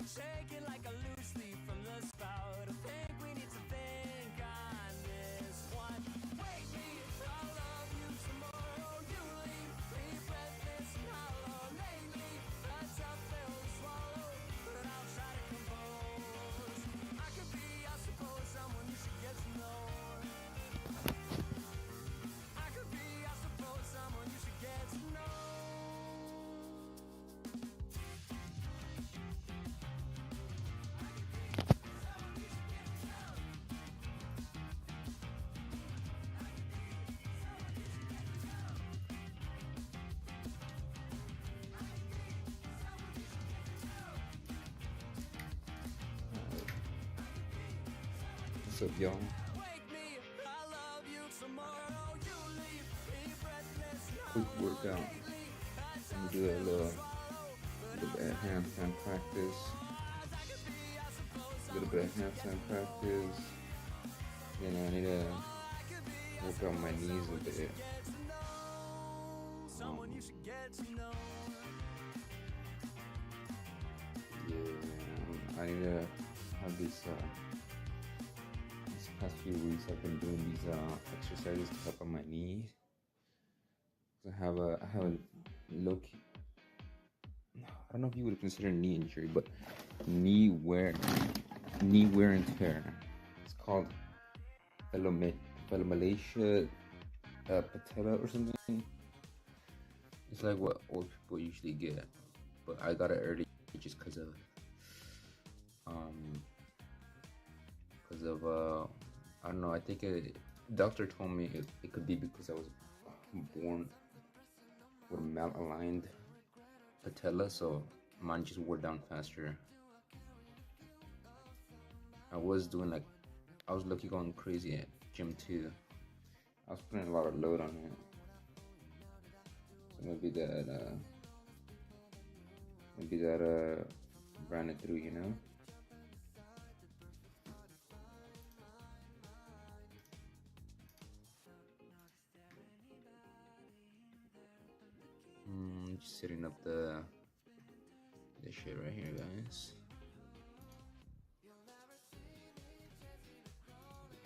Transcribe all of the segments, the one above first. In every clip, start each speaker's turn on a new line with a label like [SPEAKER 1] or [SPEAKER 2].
[SPEAKER 1] shaking like a loose leaf from the spout. I think we need to think on this one. Wake me, I love you tomorrow. You leave me breathless and hollow. Lately, a tough pill to swallow, but I'll try to compose. I could be, I suppose, someone you should get to know. I could be, I suppose, someone you should get to know.
[SPEAKER 2] What's up, y'all? Quick workout. I'm gonna do a little bit of handstand practice. A little bit of handstand practice. Then I need to work out my knees a bit. Yeah, I need to have these past few weeks I've been doing these exercises to help on my knees. I have a low key, I don't know if you would consider knee injury, but knee wear and tear. It's called Malaysia patella or something. It's like what old people usually get, but I got it early just because of I don't know. I think the doctor told me it could be because I was born with a malaligned patella, so mine just wore down faster. I was lucky going crazy at gym too. I was putting a lot of load on it, so maybe that ran it through, you know. Just setting up the shit right here, guys.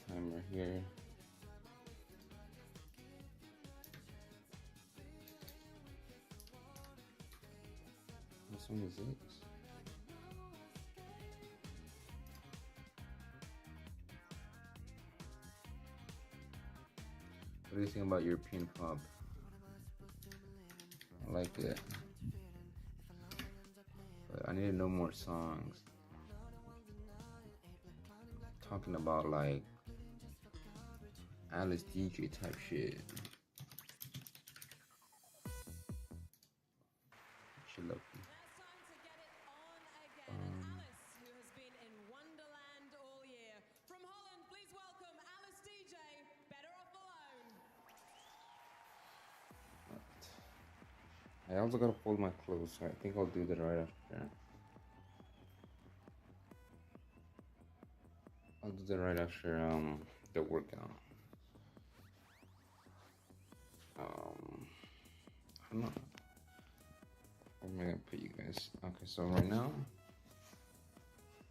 [SPEAKER 2] Timer here. What song is this? What do you think about European pop? I like it, but I need to know more songs. Talking about like Alice DJ type shit. She love me. I also gotta fold my clothes, so I think I'll do that right after. I'll do that right after the workout. I don't know. Where am I gonna put you guys? Okay, so right now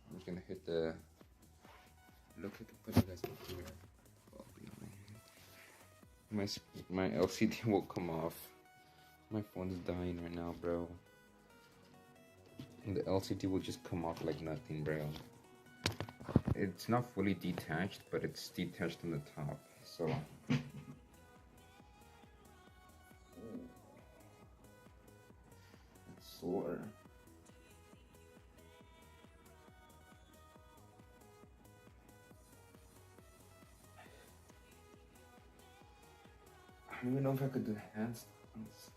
[SPEAKER 2] I'm just gonna hit the. Look, I can put you guys up here. My LCD will come off. My phone's dying right now, bro. And the LCD will just come off like nothing, bro. It's not fully detached, but it's detached on the top, so. It's sore. I don't even know if I could do handstands.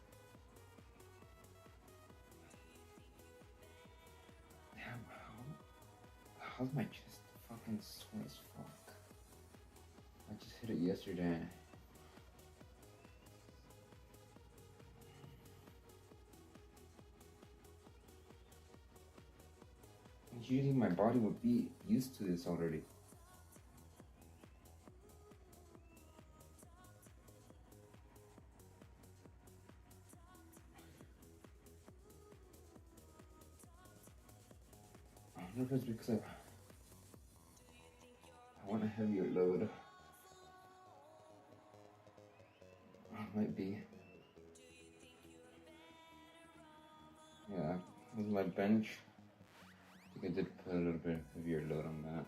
[SPEAKER 2] Damn, how's my chest fucking sore as fuck? I just hit it yesterday. Usually my body would be used to this already. if it's because I want a heavier load. Might be. Yeah, with my bench, I think I did put a little bit heavier load on that.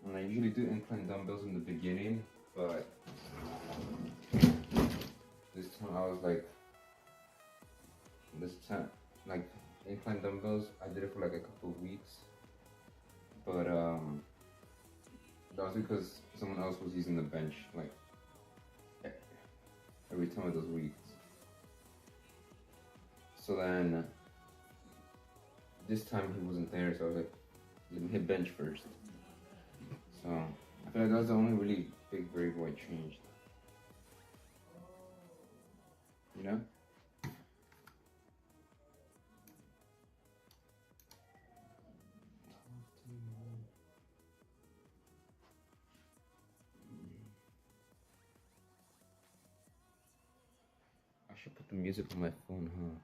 [SPEAKER 2] And I usually do incline dumbbells in the beginning, but this time I was like, incline dumbbells, I did it for like a couple of weeks, but that was because someone else was using the bench like every time of those weeks. So then this time he wasn't there, so I was like, let me hit bench first. So I feel like that was the only really big variable I changed. You know? I should put the music on my phone, huh?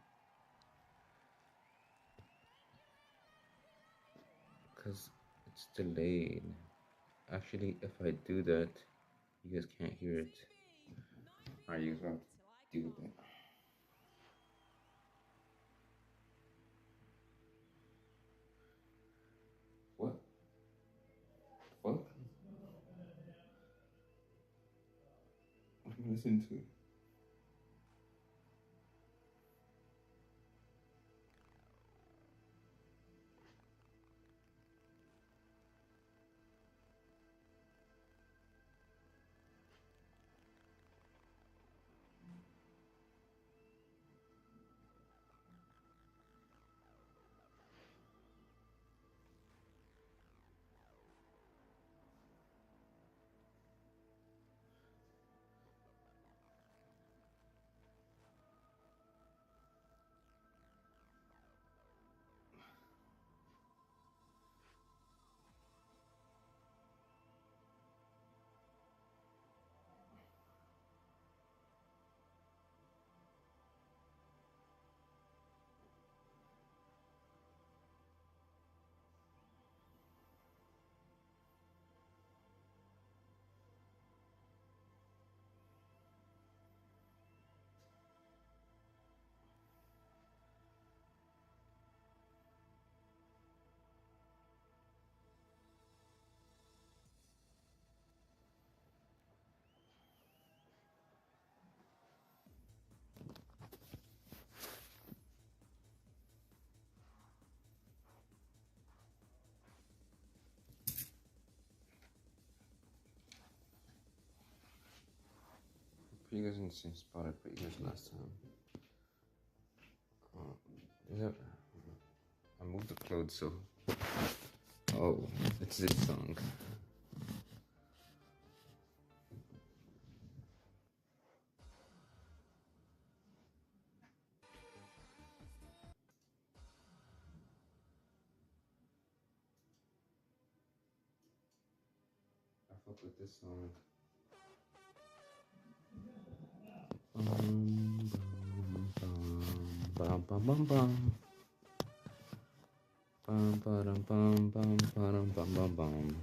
[SPEAKER 2] Because it's delayed. Actually, if I do that, you guys can't hear it. Alright, you guys will have to deal with it. What? What? What am I listening to? Put you guys in the same spot I put you guys last time. I moved the clothes, so. Oh, it's this song. I fuck with this song. Bum, bum, bum, bum. Bum, ba-dum, bum, bum, ba-dum, bum, bum, bum.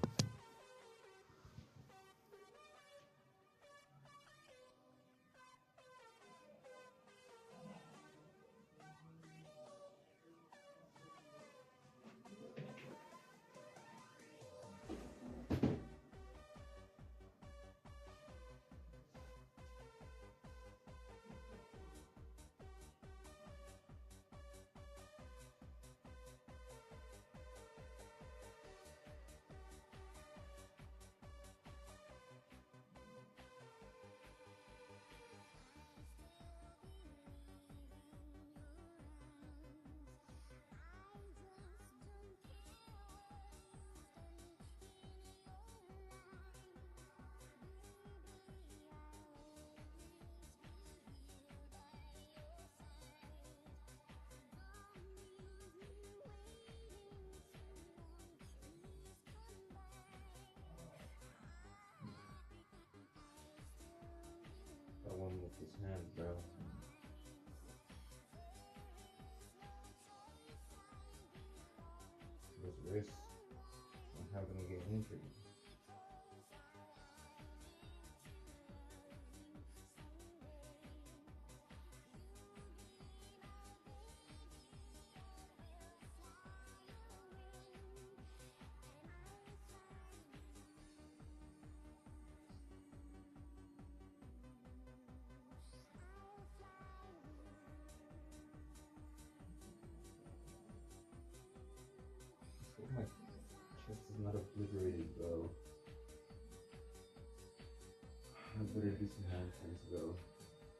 [SPEAKER 2] risk on having to get injured. So my chest is not obliterated, bro. I better do some handstands, though.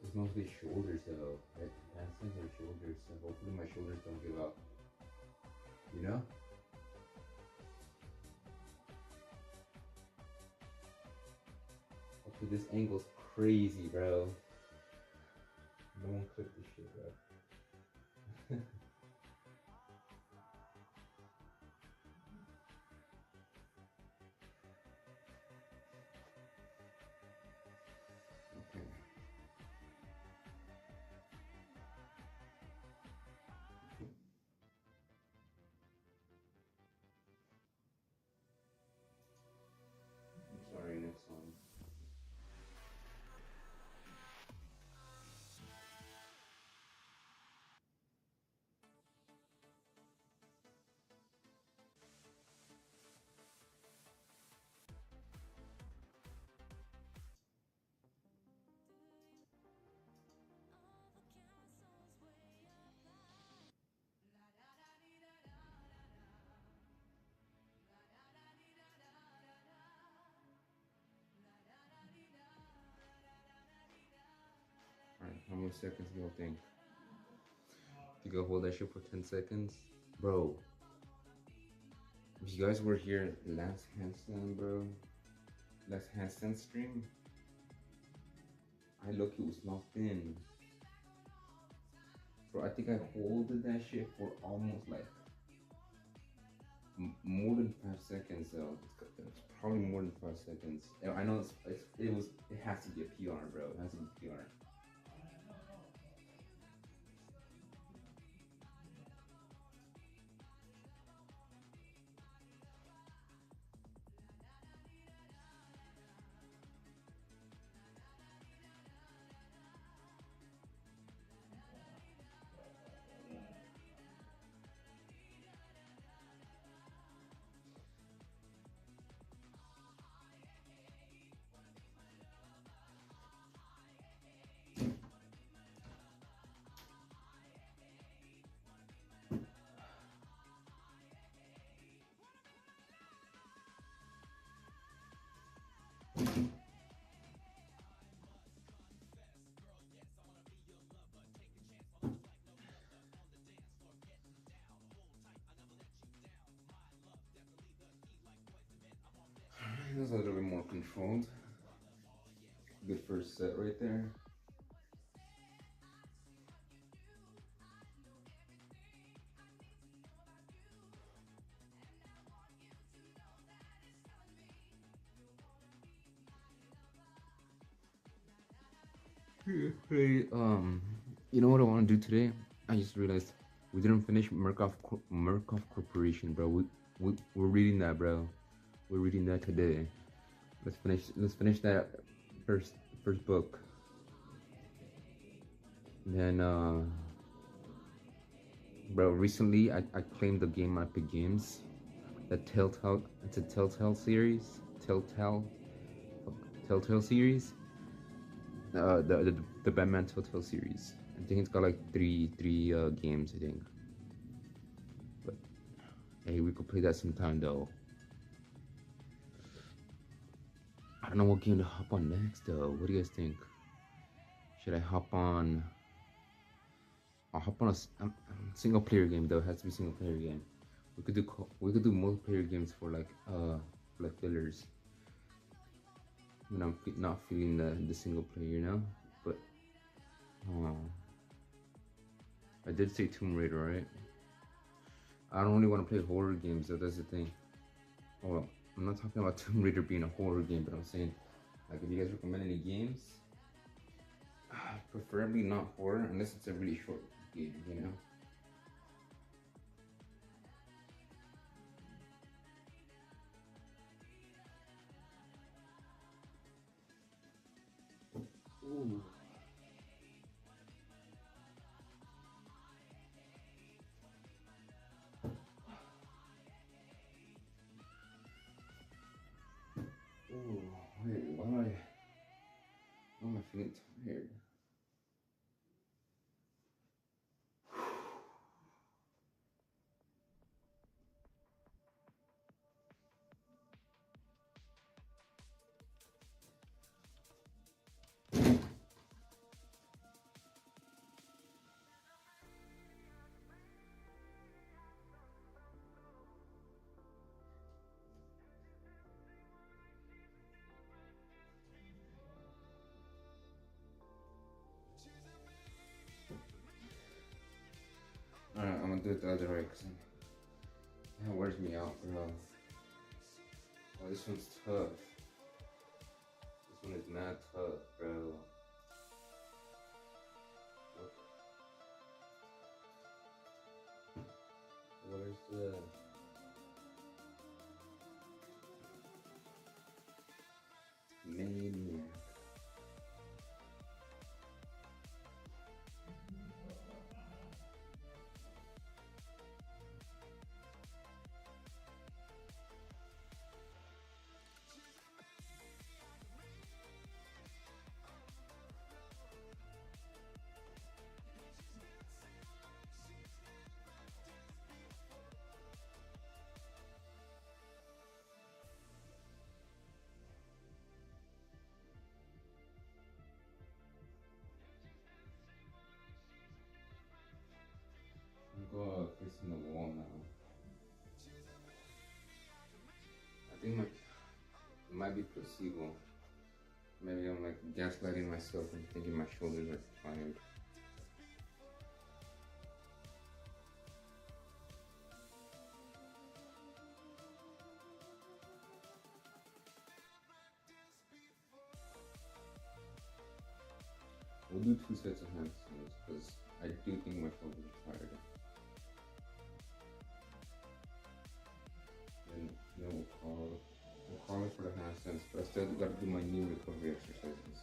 [SPEAKER 2] It's mostly shoulders, though. Right? Handstands are shoulders, so hopefully my shoulders don't give up. You know? Okay, this angle's crazy, bro. No one clip this shit, bro. Okay. I'm sorry, next one. Alright, how many seconds do y'all think? You go hold that shit for 10 seconds? Bro, if you guys were here last handstand, bro, last handstand stream, I look, it was locked in. Bro, I think I holded that shit for almost like more than 5 seconds, though. It's probably more than 5 seconds. I know it has to be a PR, bro. It has to be PR. That's a little bit more controlled. Good first set right there. Hey, you know what I want to do today? I just realized we didn't finish Murkoff Corporation, bro. We're reading that, bro. We're reading that today. Let's finish that first book. Then bro, recently I claimed the game Epic Games. It's a Telltale series. Telltale series. The Batman Telltale series. I think it's got like three games, I think. But hey, we could play that sometime though. I don't know what game to hop on next though. What do you guys think? Should I hop on? I'll hop on a single player game though. It has to be single player game. We could do multiplayer games for like fillers. When I'm not feeling the single player, you know. But I did say Tomb Raider, right? I don't really want to play horror games though. That's the thing. Oh, well, I'm not talking about Tomb Raider being a horror game, but I'm saying like if you guys recommend any games, preferably not horror unless it's a really short game, you know. do it the other way because that wears me out, bro. Oh, this one's tough. This one is not tough, bro. Where's the... Maniac. Go facing the wall now. I think it might be placebo. Maybe I'm like gaslighting myself and thinking my shoulders are fine. We'll do 2 sets of handstands because I do think my shoulders are tired. Then we'll call it for the handstands, but I still got to do my knee recovery exercises.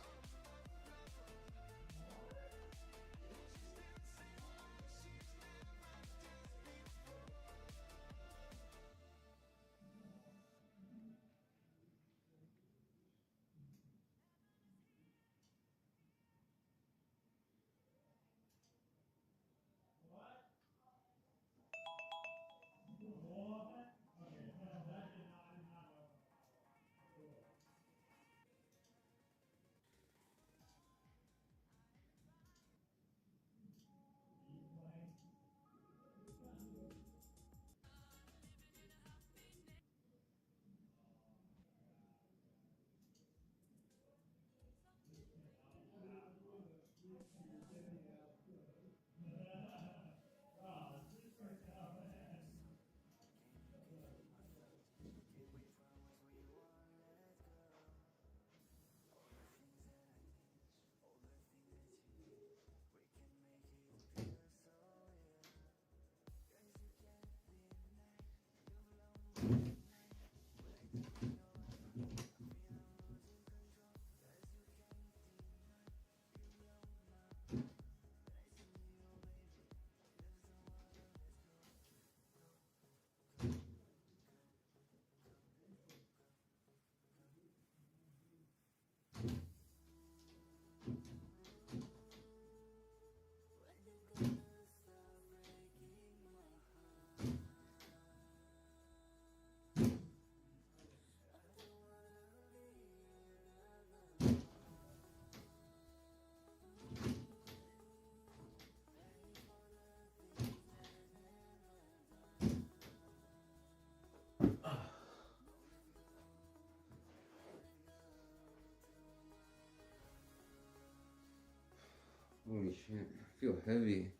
[SPEAKER 2] Holy shit, I feel heavy.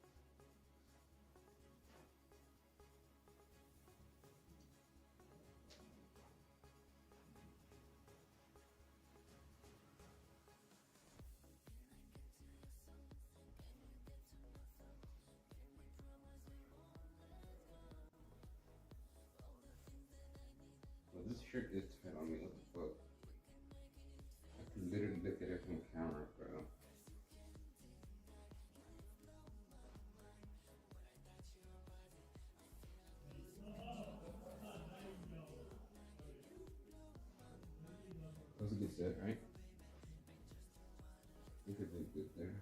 [SPEAKER 2] Well, this shirt is tight on me, what the fuck? I can literally look at it from the camera, bro. That was a good set, right? You could do good there.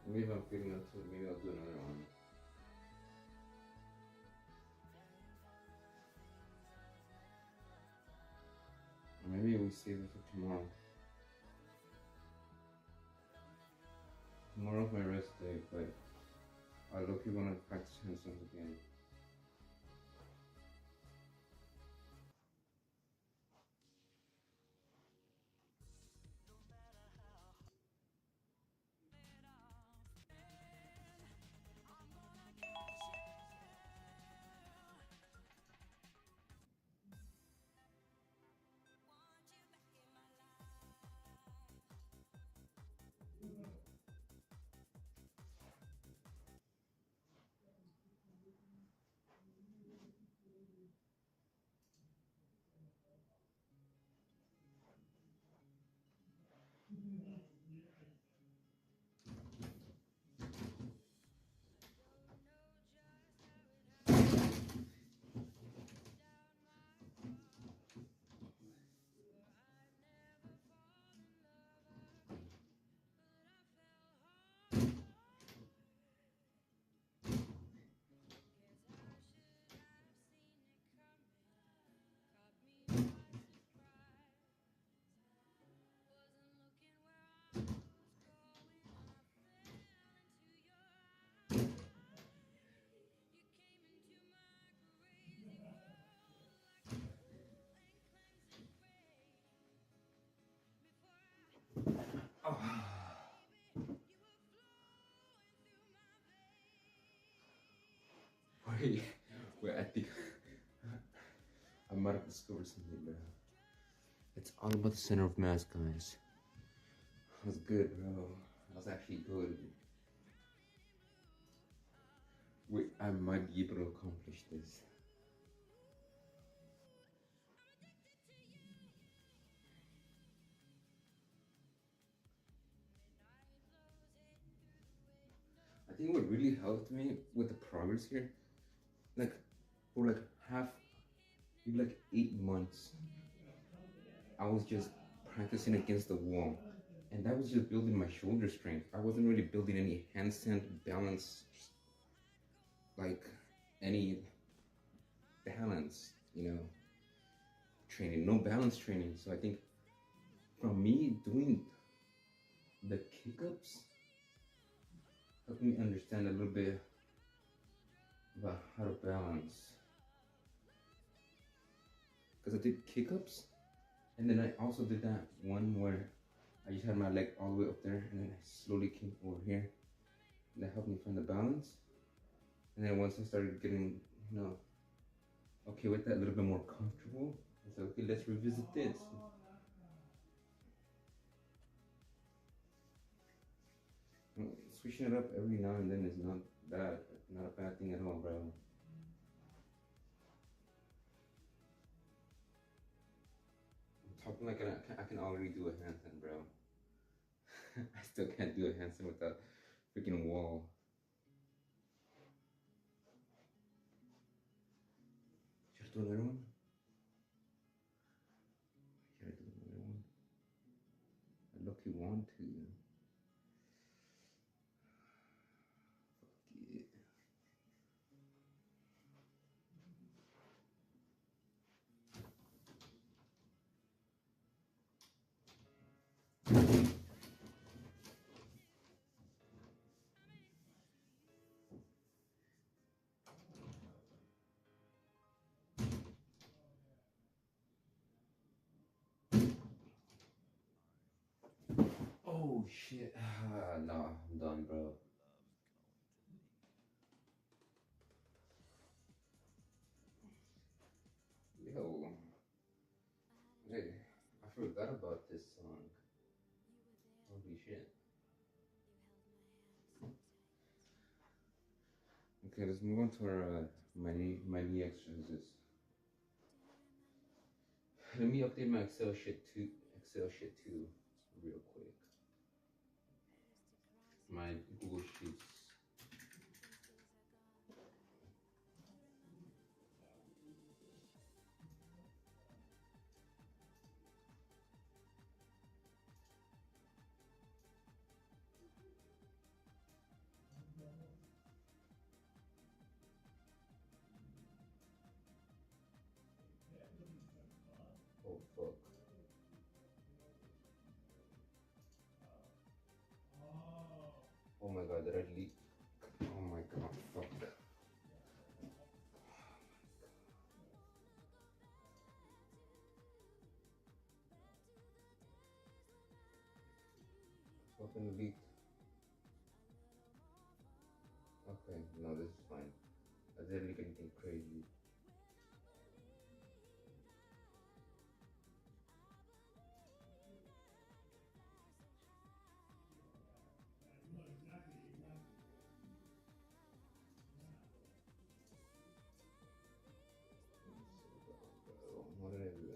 [SPEAKER 2] Maybe if I'm feeling up to it, maybe I'll do another one. Or maybe we save it for tomorrow. Tomorrow's my rest day, but I look, you want to practice handstands again. Oh. Wait, wait, I think I might have discovered something, bro. It's all about the center of mass, guys. That was good, bro. That was actually good. Wait, I might be able to accomplish this. I think what really helped me with the progress here, like for like half, maybe like 8 months, I was just practicing against the wall. And that was just building my shoulder strength. I wasn't really building any handstand balance, like any balance, training, no balance training. So I think from me doing the kick ups helped me understand a little bit about how to balance. Because I did kick ups, and then I also did that one where I just had my leg all the way up there, and then I slowly came over here. And that helped me find the balance. And then once I started getting, okay with that, a little bit more comfortable, I said, okay, let's revisit this. Switching it up every now and then is not a bad thing at all, bro. I'm talking like I can already do a handstand, bro. I still can't do a handstand with that freaking wall. Should I do another one? Should I do another one? I look, you want to. Oh shit. No, I'm done, bro. Yo, hey, I forgot about this song. Holy shit. Okay, let's move on to our my knee exercises. Let me update my Excel shit too, real quick. My Google Sheets. Oh fuck. Oh my god, did I leak? Oh my god, fuck. Fucking leaked. Okay, no, this is fine. I didn't leak anything crazy. What did I do?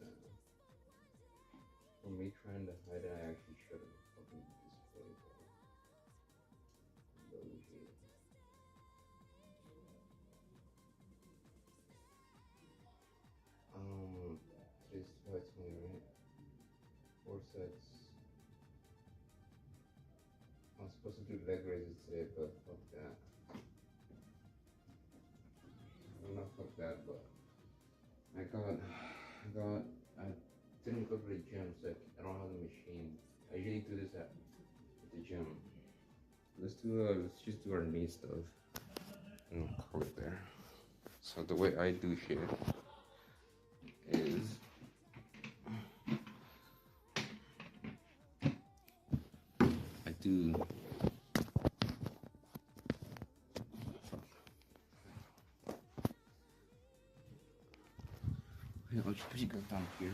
[SPEAKER 2] For me trying to hide it, I actually should have fucking sets. I was supposed to do leg raises today, but fuck that. Well, not fuck that, but I didn't go to the gym, so I don't have the machine. I usually do this at the gym. Let's just do our knee stuff. And I'll call it there. So the way I do shit is I do. Yeah, I'll just put you guys down here.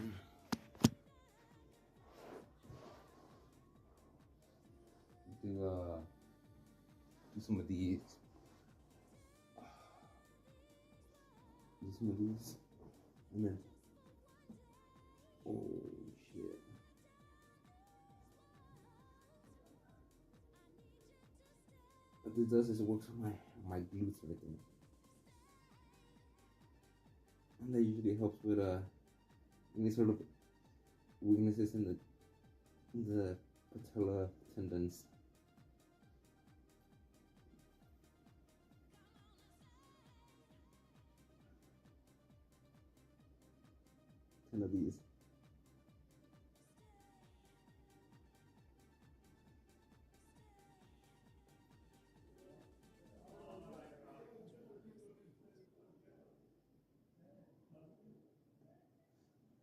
[SPEAKER 2] Do some of these. Do some of these. And then, oh shit. What this does is it works on my glutes and everything. And that usually helps with any sort of weaknesses in the patella tendons. 10 of these.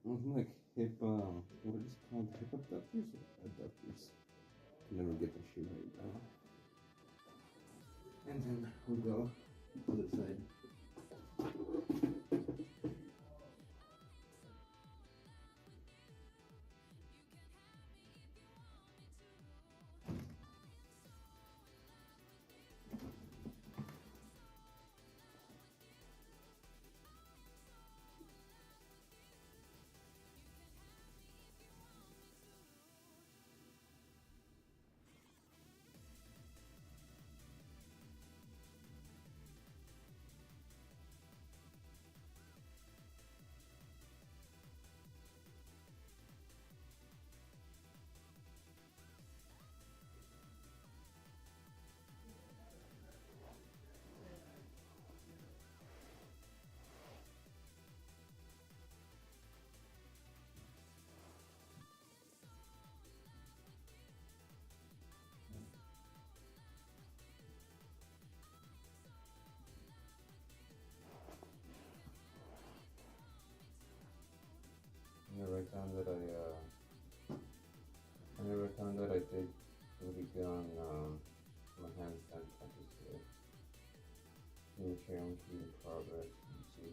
[SPEAKER 2] I'm like hip, what is it called? Hip abductors or adductors? Can never get that shit right now. And then we'll go other side. I'm gonna write down that I did really good on my handstand practice today. Can you share with you the progress and see?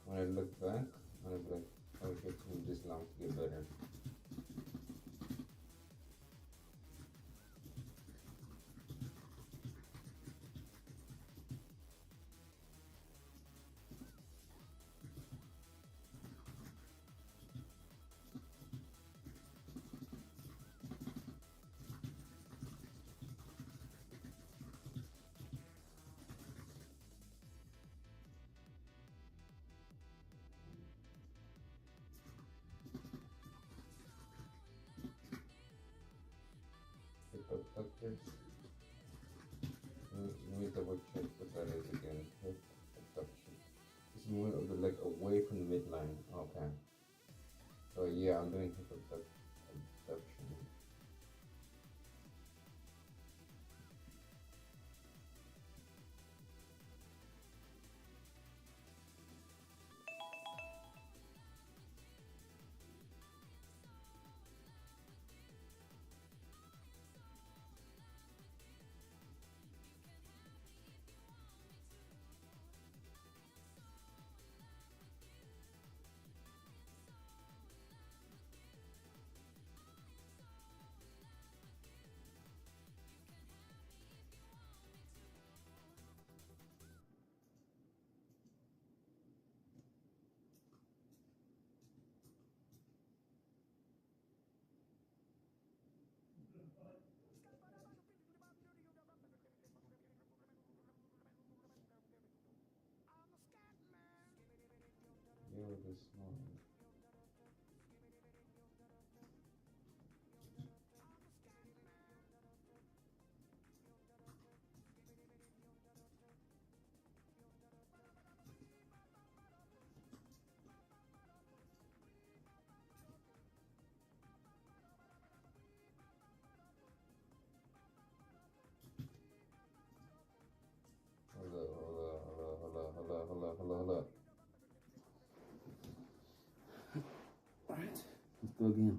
[SPEAKER 2] When I look back, I'm like, oh, it took me this long to get better. Hip abductors. Let me double check what that is again. Hip abduction. It's more of the leg away from the midline. Okay. So yeah, I'm doing hip abduction. You're the small. Go again.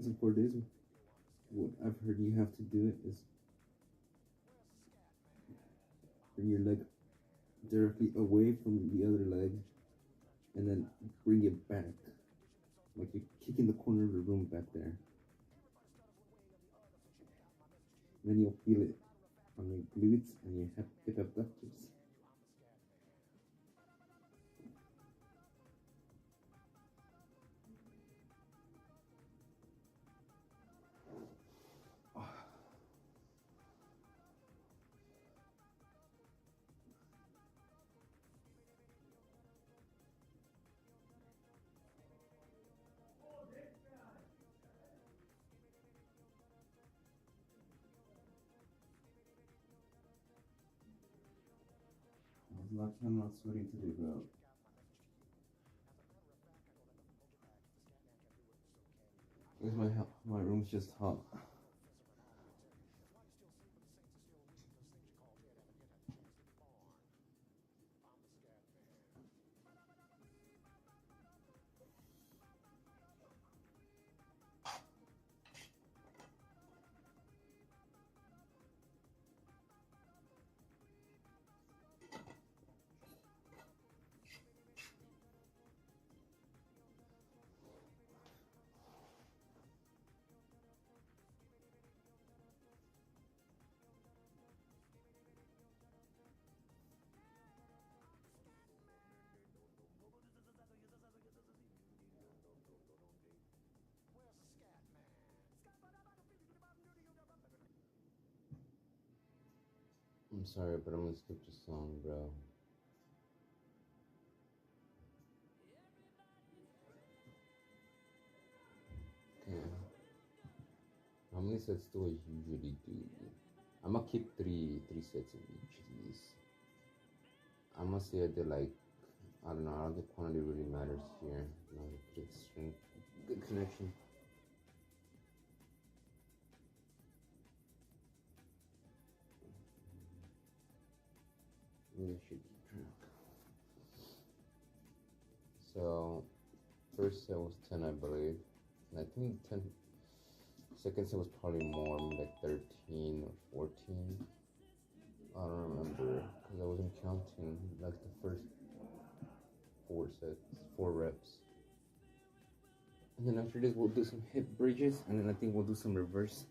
[SPEAKER 2] So for this, what I've heard you have to do is bring your leg directly away from the other leg and then bring it back. Like you're kicking the corner of the room back there. And then you'll feel it on your glutes and your hip abductors. I'm not sweating today, bro. Because my room's just hot. I'm sorry, but I'm gonna skip the song, bro. Okay. How many sets do I usually do? I'm gonna keep three sets of each of these. I'm gonna say I did like, I don't know, I don't think quantity really matters here. No, good strength, good connection. Maybe I should keep track. So, first set was 10, I believe. And I think 10. Second set was probably more, like 13 or 14. I don't remember because I wasn't counting like the first 4 reps. And then after this, we'll do some hip bridges, and then I think we'll do some reverse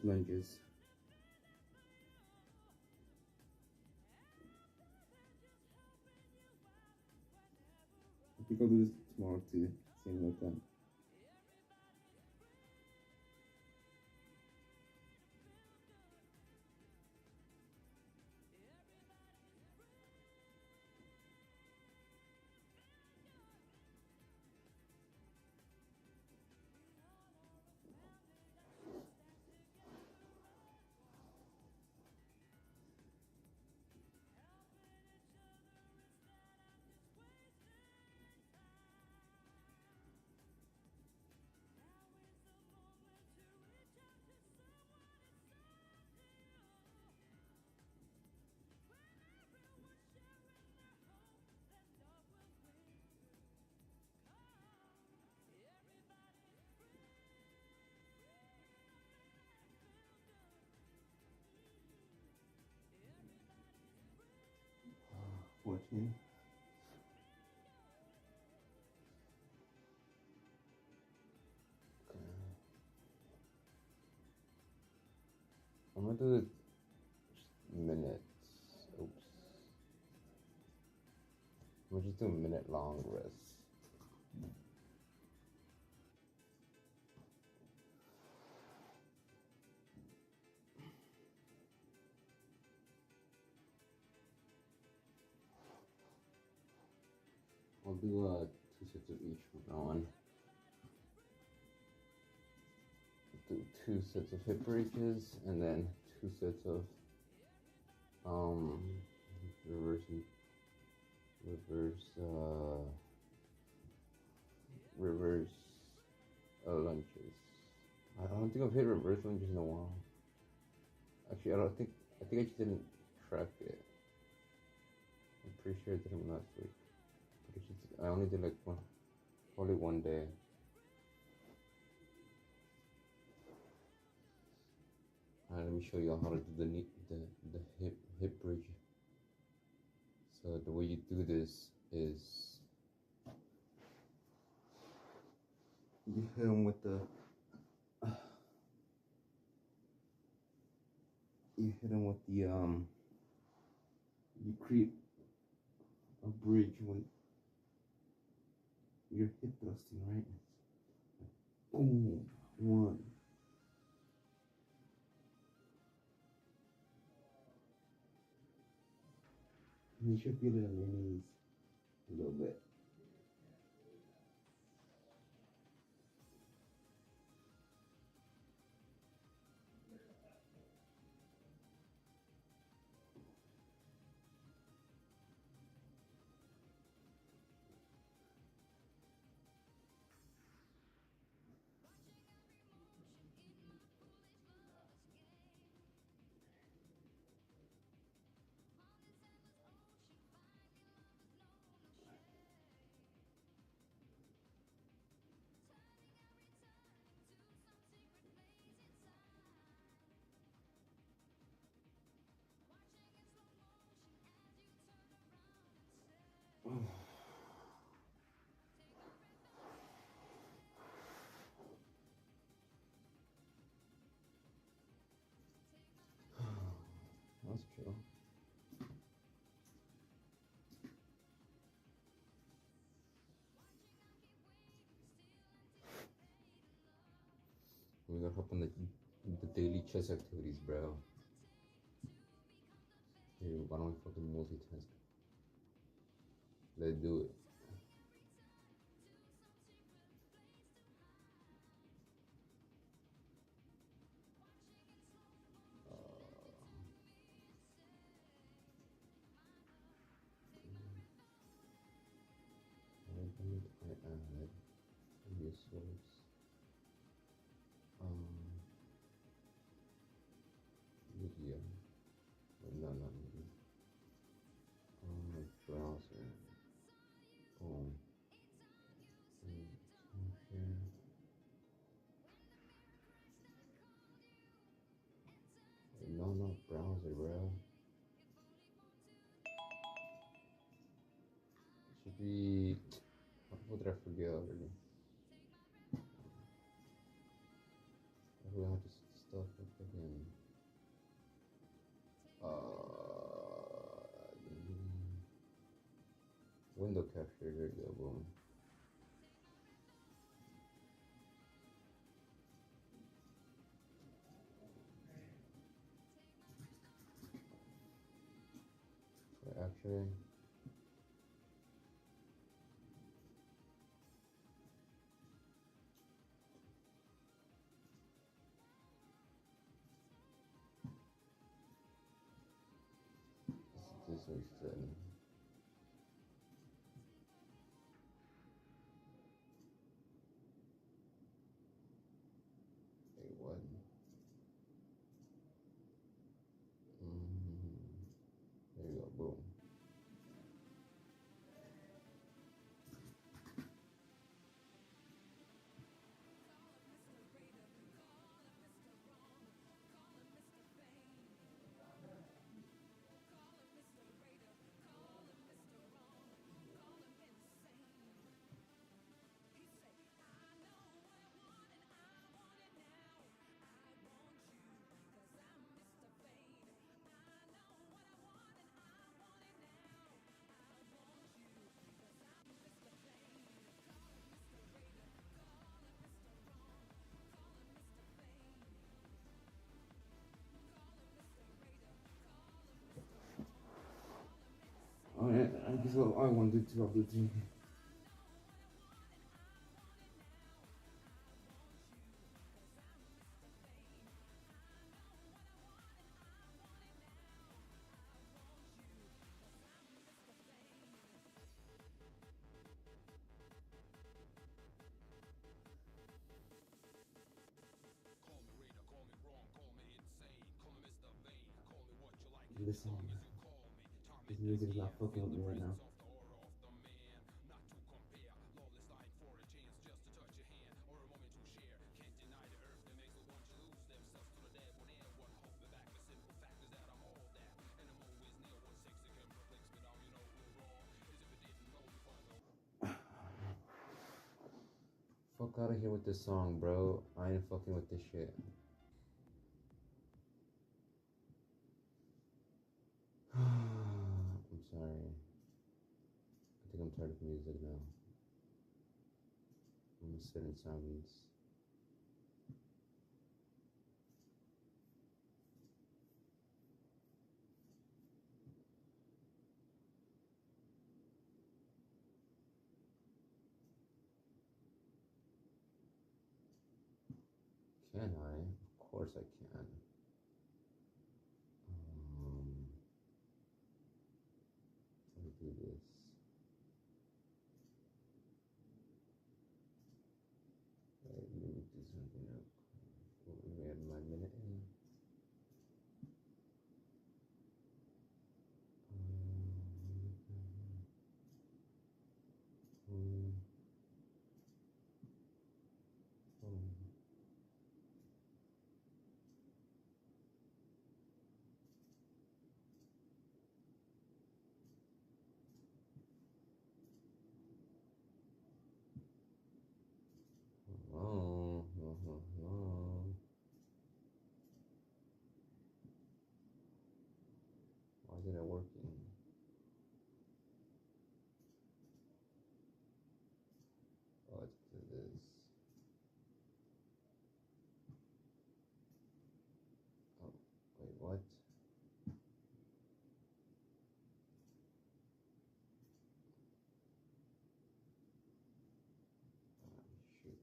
[SPEAKER 2] lunges. I think I'll do this tomorrow too, same like that. Okay. I'm gonna do it minutes. Oops. I'm gonna just do a minute long rest. I'll do 2 sets of each from now on. Do 2 sets of hip bridges and then 2 sets of reverse reverse lunges. I don't think I've hit reverse lunges in a while. Actually, I think I just didn't track it. I'm pretty sure I did them last week. But I only did like probably one day. Alright, let me show you how to do the hip bridge. So the way you do this is you hit them with the you create a bridge when you're hip thrusting, right? Boom, one. You should feel it on your knees a little bit. That's true. We gotta hop on the daily chess activities, bro. Hey, why don't we fucking multitask? Let's do it. I add resource. Media. No, not media. Browser. Boom. Okay. No, not browser, bro. It should be. What did I forget already? I forgot this stuff again. Window capture, there you go, boom. Actually, this is wait, what? There you go, boom. Alright, I guess I want to do 2 of the 3. this song. This music is not fucking with me right now. Fuck out of here with this song, bro. I ain't fucking with this shit. I'm sorry. I think I'm tired of music now. I'm gonna sit in silence. Can I? Of course I can. Let me do this. Wait, let me do something else. Let me add my minute in. Oh, why isn't it working? Oh, it's because of this. Oh, wait, what? Shoot.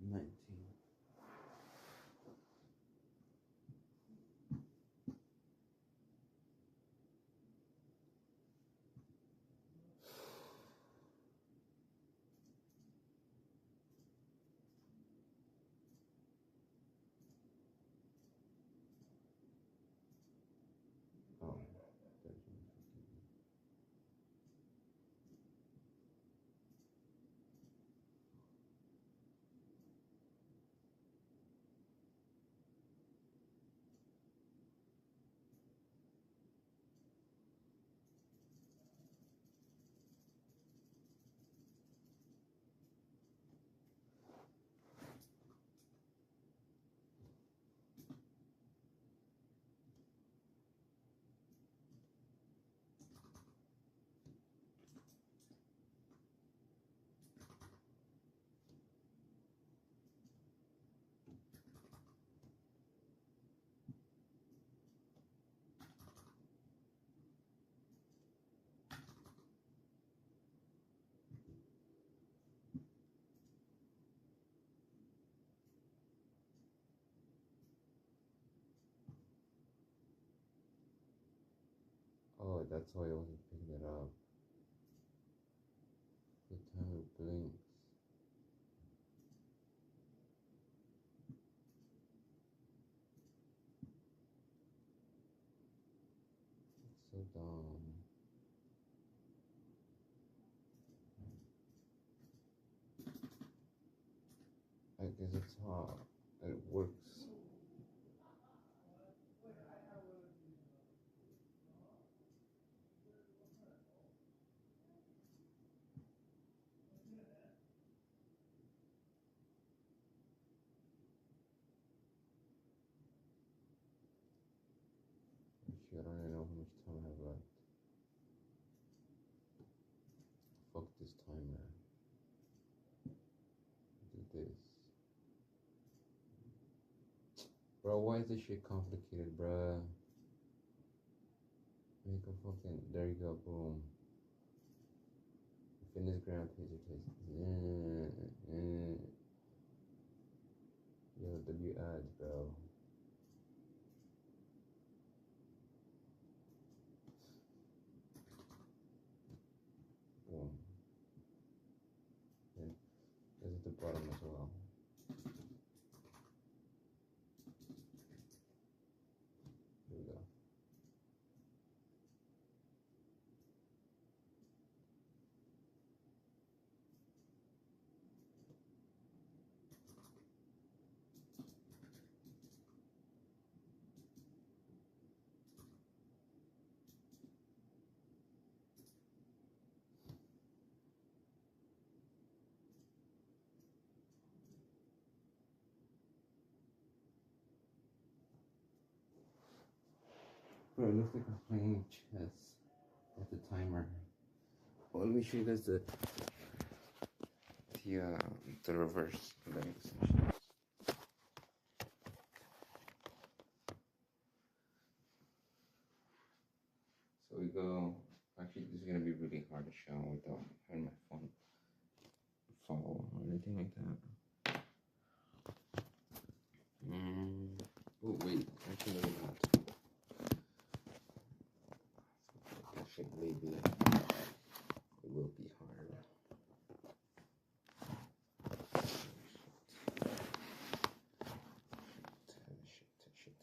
[SPEAKER 2] $19. Oh, there's my fucking. Oh, that's why I wasn't picking it up. The timer blinks. It's so dumb. I guess it's how it works. Actually, I don't even know how much time I have left. Fuck this timer. Do this. Bro, why is this shit complicated, bro? Make a fucking. There you go, boom. Fitness gram pacer test. Yo, W ads, bro. Boom. And this is the bottom as well. Here we go. Bro, it looks like I'm playing chess at the timer. Well, let me show you guys the reverse legs. So we go. Actually, this is gonna be really hard to show without having my phone fall or anything like that. Oh wait, actually maybe not. Actually, maybe it will be hard. Shit.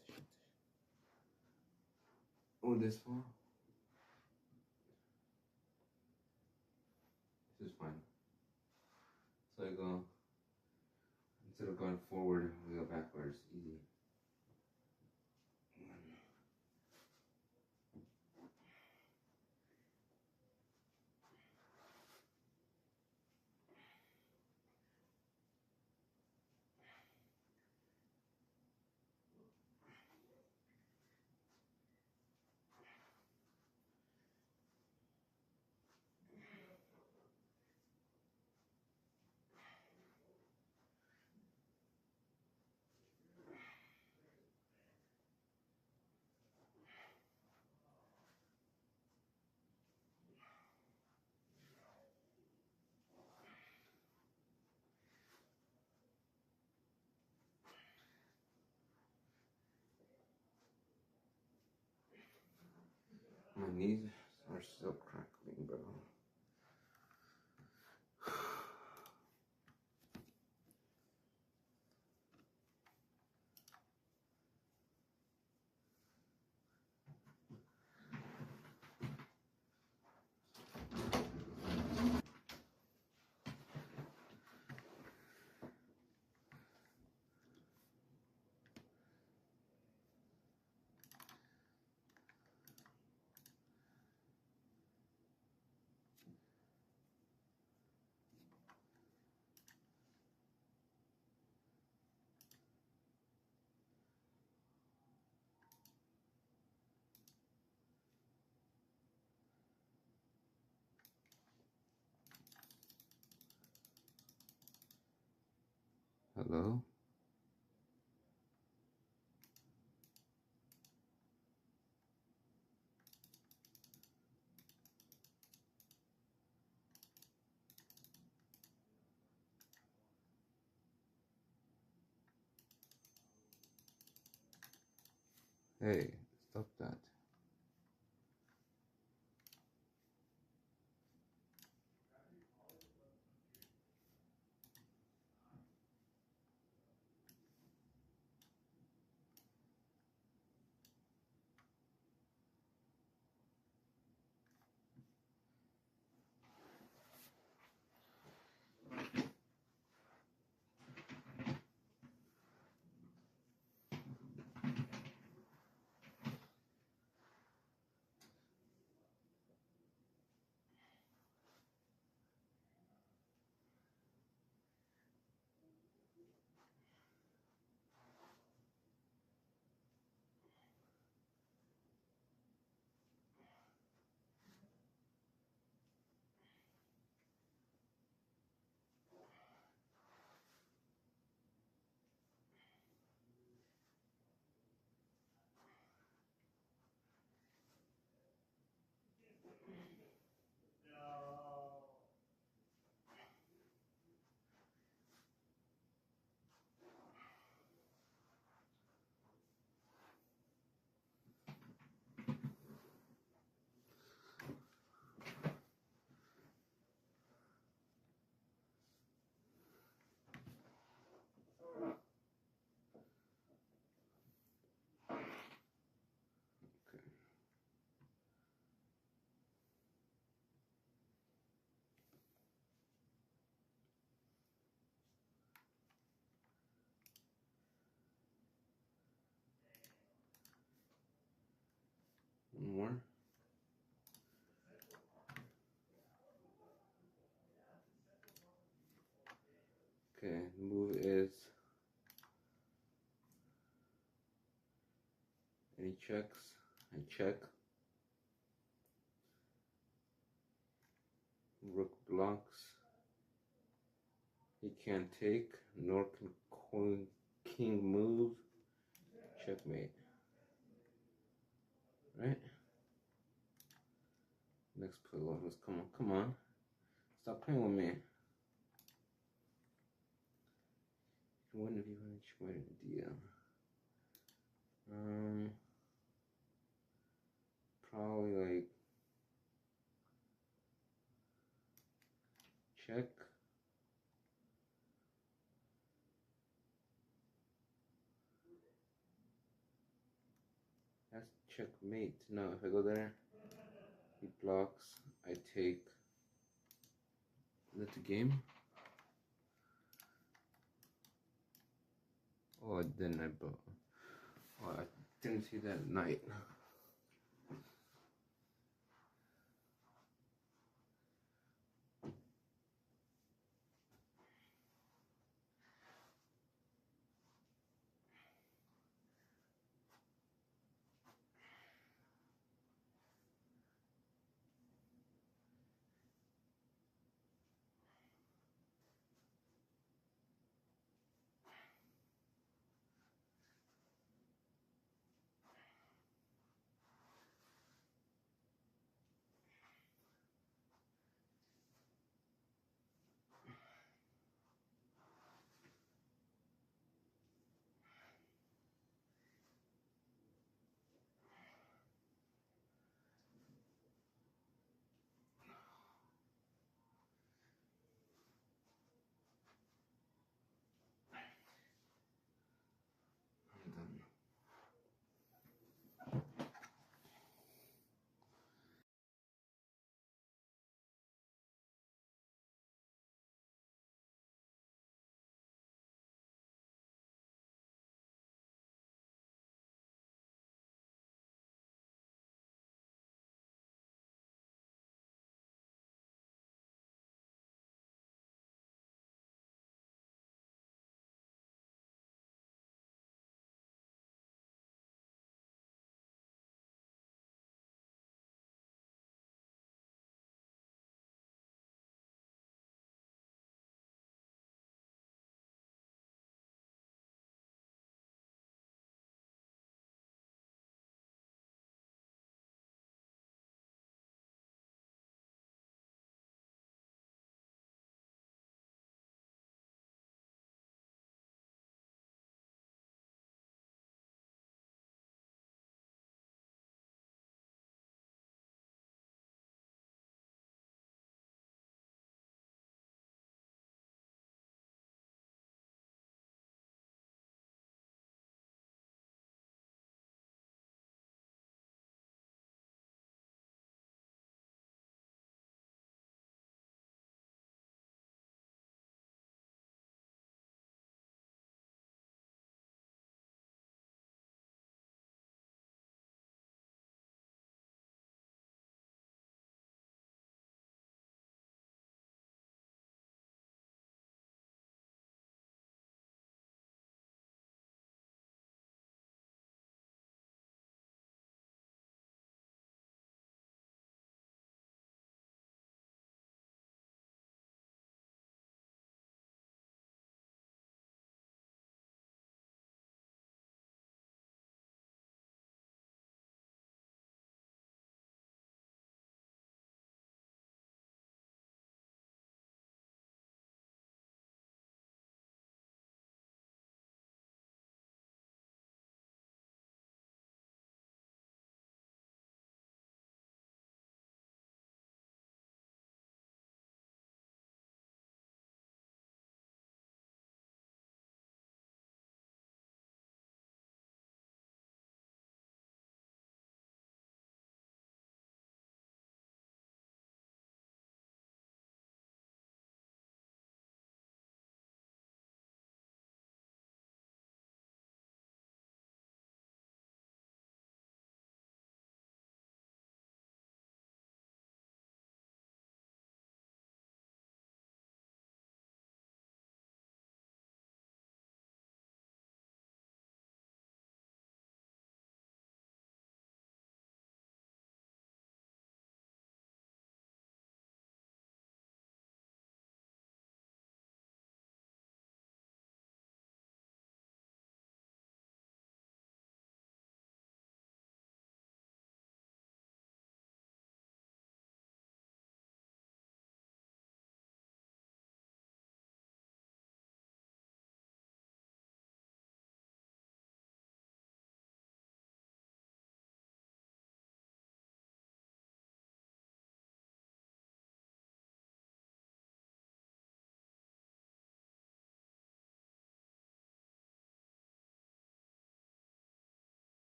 [SPEAKER 2] Oh, this far? This is fine. So I go, instead of going forward, we go backwards. Easy. My knees are still crackling, bro. Hello? Hey, stop that. move is any checks, I check. Rook blocks. He can't take, nor can king move. Checkmate. Right? Next play, let's come on. Stop playing with me. You can win if you want to checkmate an idea. Probably like check. That's checkmate. No, if I go there, he blocks. I take. Is that the game? Oh, I didn't. I didn't see that knight.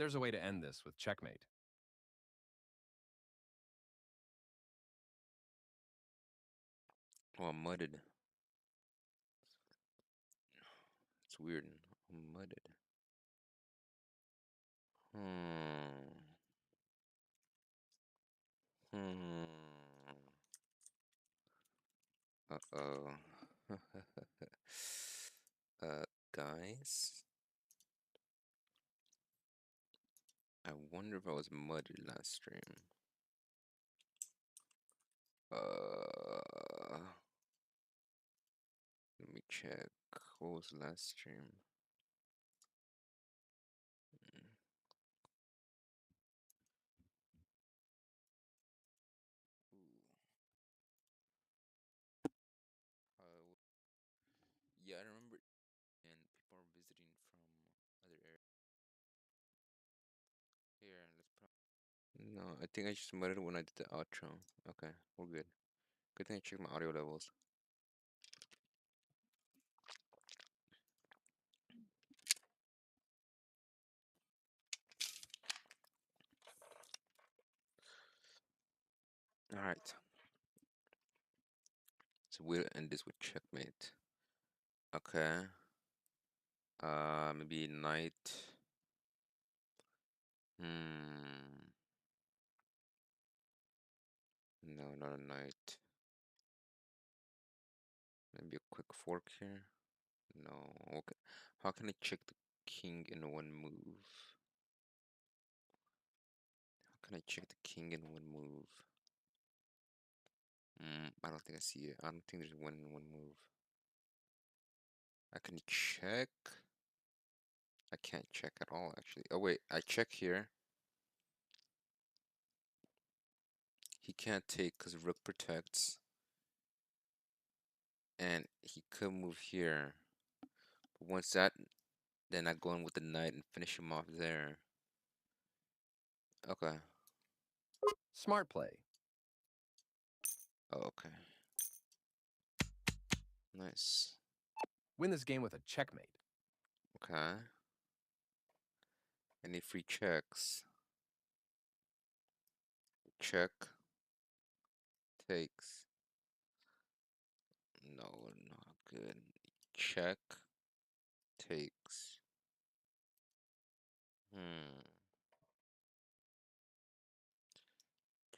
[SPEAKER 3] There's a way to end this with checkmate.
[SPEAKER 2] Oh, I'm mudded. It's weird. I'm mudded. Hmm. Hmm. Uh-oh. Guys, I wonder if I was mudded last stream. Let me check. What was last stream? Mm. Ooh. Yeah, I remember. And people are visiting from other areas. Here, let's put. No, I think I just mudded when I did the outro. Okay, we're good. Good thing I checked my audio levels. All right. So we'll end this with checkmate. Okay. Maybe knight. Hmm. No, not a knight. Maybe a quick fork here. No. Okay. How can I check the king in one move? How can I check the king in one move? I don't think I see it. I don't think there's one in one move. I can check. I can't check at all, actually. Oh, wait. I check here. He can't take because rook protects. And he could move here. But once that, then I go in with the knight and finish him off there. Okay.
[SPEAKER 3] Smart play.
[SPEAKER 2] Oh, okay. Nice.
[SPEAKER 3] Win this game with a checkmate.
[SPEAKER 2] Okay. Any free checks? Check. Takes. No, not good. Check. Takes. Hmm.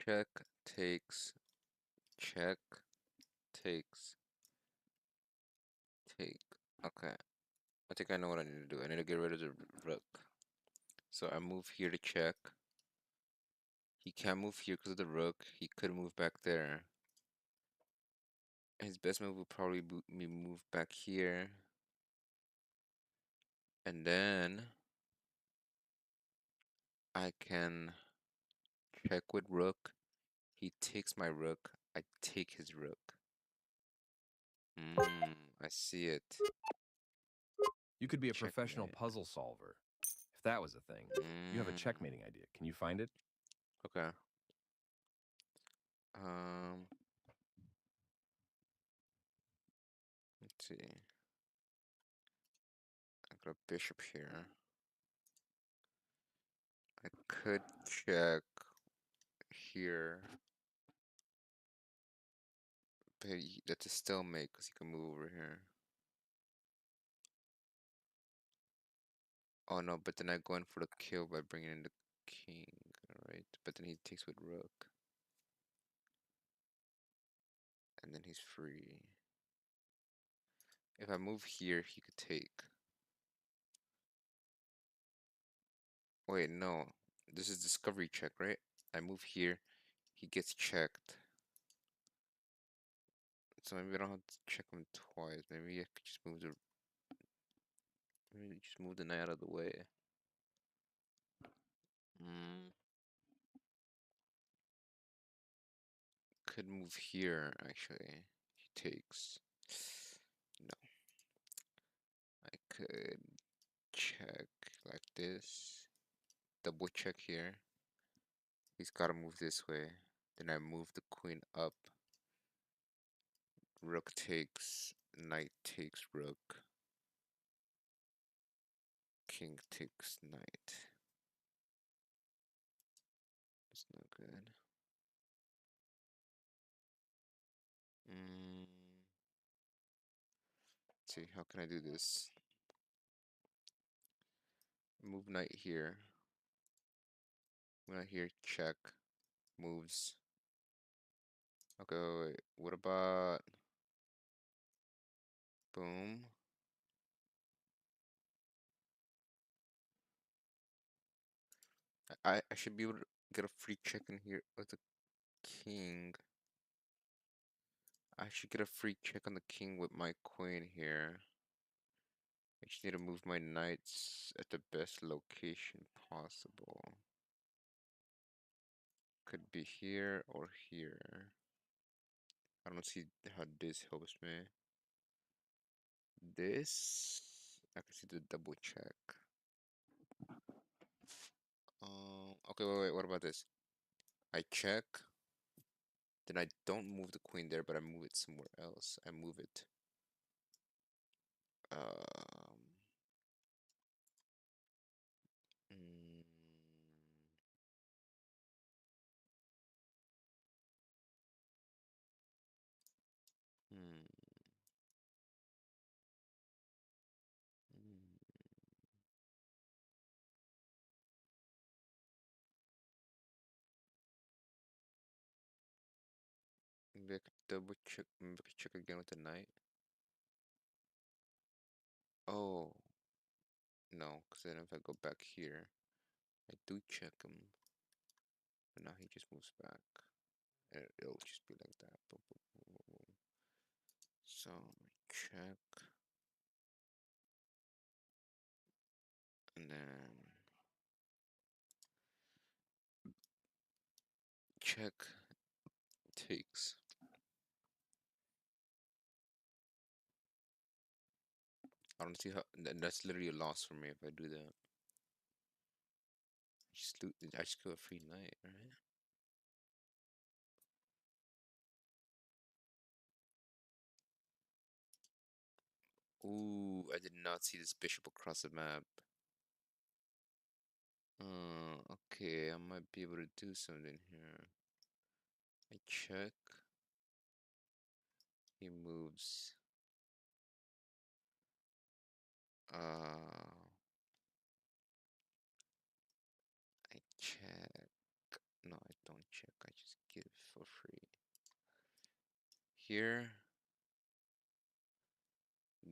[SPEAKER 2] Check. Takes. Check. Takes. Take. Okay. I think I know what I need to do. I need to get rid of the rook. So I move here to check. He can't move here because of the rook. He could move back there. His best move would probably be move back here. And then I can check with rook. He takes my rook. I take his rook. I see it.
[SPEAKER 3] You could be a professional
[SPEAKER 2] Checkmate.
[SPEAKER 3] puzzle solver. If that was a thing. You have a checkmating idea. Can you find it?
[SPEAKER 2] Okay. Um, let's see. I got a bishop here. I could check here, but that's a stalemate because he can move over here. Oh no, but then I go in for the kill by bringing in the king, alright? But then he takes with rook. And then he's free. If I move here, he could take. Wait, no. This is discovery check, right? I move here, he gets checked. So maybe I don't have to check him twice. Maybe I could just move the maybe just move the knight out of the way. Could move here actually. He takes. No. I could check like this. Double check here. He's gotta move this way. Then I move the queen up. Rook takes, knight takes rook. King takes knight. good. Mm, let's see, how can I do this? Move knight here. Knight here, check. Moves. Okay, wait. What about boom? I should be able to get a free check in here with the king. I should get a free check on the king with my queen here. I just need to move my knights at the best location possible. Could be here or here. I don't see how this helps me. This, I can see the double check. Okay, wait, what about this? I check, then I don't move the queen there, but I move it somewhere else. I move it. Um, mm, hmm, hmm. Maybe I could double check. Maybe I could check again with the knight. Oh, no, because then if I go back here, I do check him, but now he just moves back. And it'll just be like that. Boom, boom, boom, boom, boom. So, check, and then check takes. I don't see how. That's literally a loss for me if I do that. I just go a free knight, right? Ooh, I did not see this bishop across the map. Okay, I might be able to do something here. I check. He moves. I check. No, I don't check. I just give for free. Here,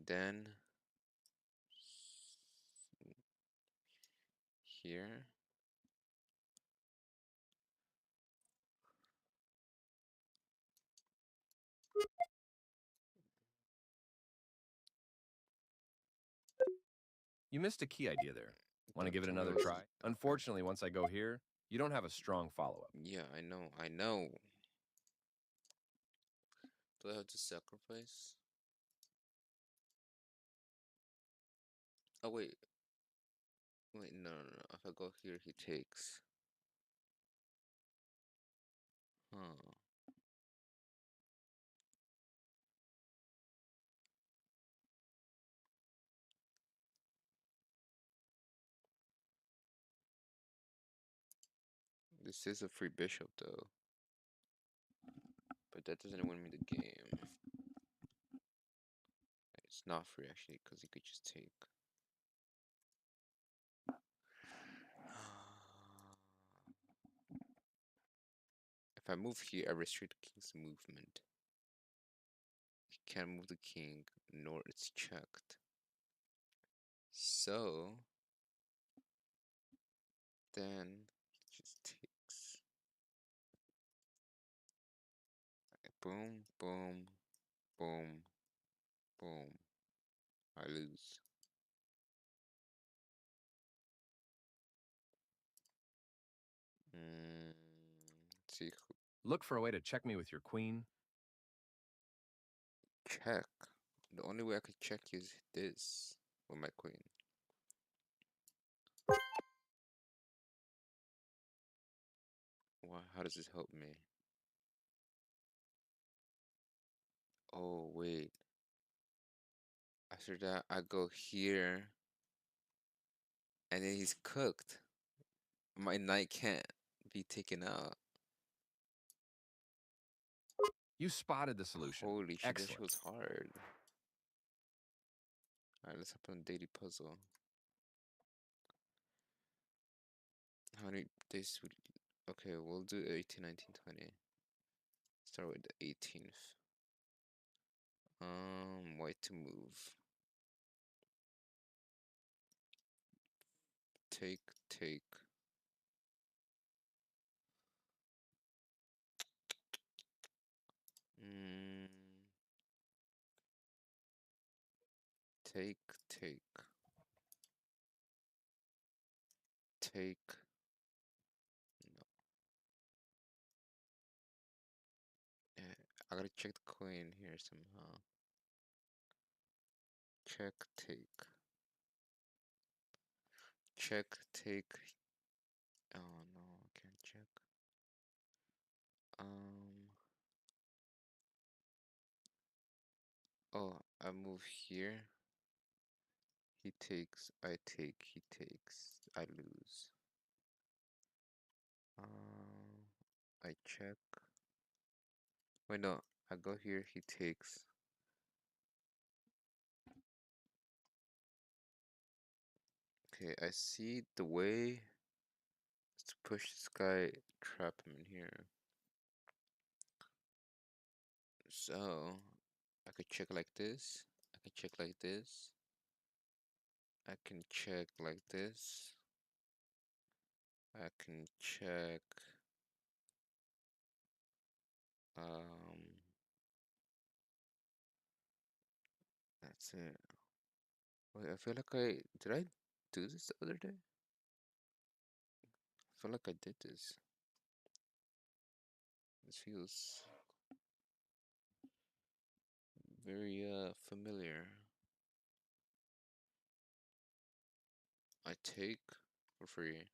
[SPEAKER 2] then here.
[SPEAKER 3] You missed a key idea there. Want to
[SPEAKER 2] Don't
[SPEAKER 3] give it
[SPEAKER 2] tell me
[SPEAKER 3] another
[SPEAKER 2] what's
[SPEAKER 3] try? Unfortunately, once I go here, you don't have a strong follow-up.
[SPEAKER 2] Yeah, I know, I know. Do I have to sacrifice? Oh wait, wait, no, no, no. If I go here, he takes. Huh. This is a free bishop though, but that doesn't win me the game. It's not free actually, because he could just take. If I move here, I restrict the king's movement. He can't move the king, nor it's checked. So then he just takes. Boom, boom, boom, boom. I lose. Let's see who
[SPEAKER 3] Look for a way to check me with your queen.
[SPEAKER 2] check. The only way I could check is this with my queen. Why? How does this help me? Oh wait. After that, I go here, and then he's cooked. My knight can't be taken out.
[SPEAKER 3] You spotted the solution.
[SPEAKER 4] Holy shit, that shit
[SPEAKER 3] Excellent.
[SPEAKER 4] was hard. Alright, let's hop on a daily puzzle. How many days would... Okay, we'll do 18, 19, 20. Start with the 18th. White to move. Take. Mm, take. No. Yeah, I gotta check the coin here somehow. Check, take. Check, take. Oh no, I can't check. Oh, I move here. He takes, I take, he takes, I lose. I check. Wait, no, I go here, he takes. Okay, I see the way is to push this guy, trap him in here. So, I could check like this. I can check like this. I can check like this. I can check. That's it. Wait, I feel like did I do this the other day? I feel like I did this. This feels very familiar. I take for free.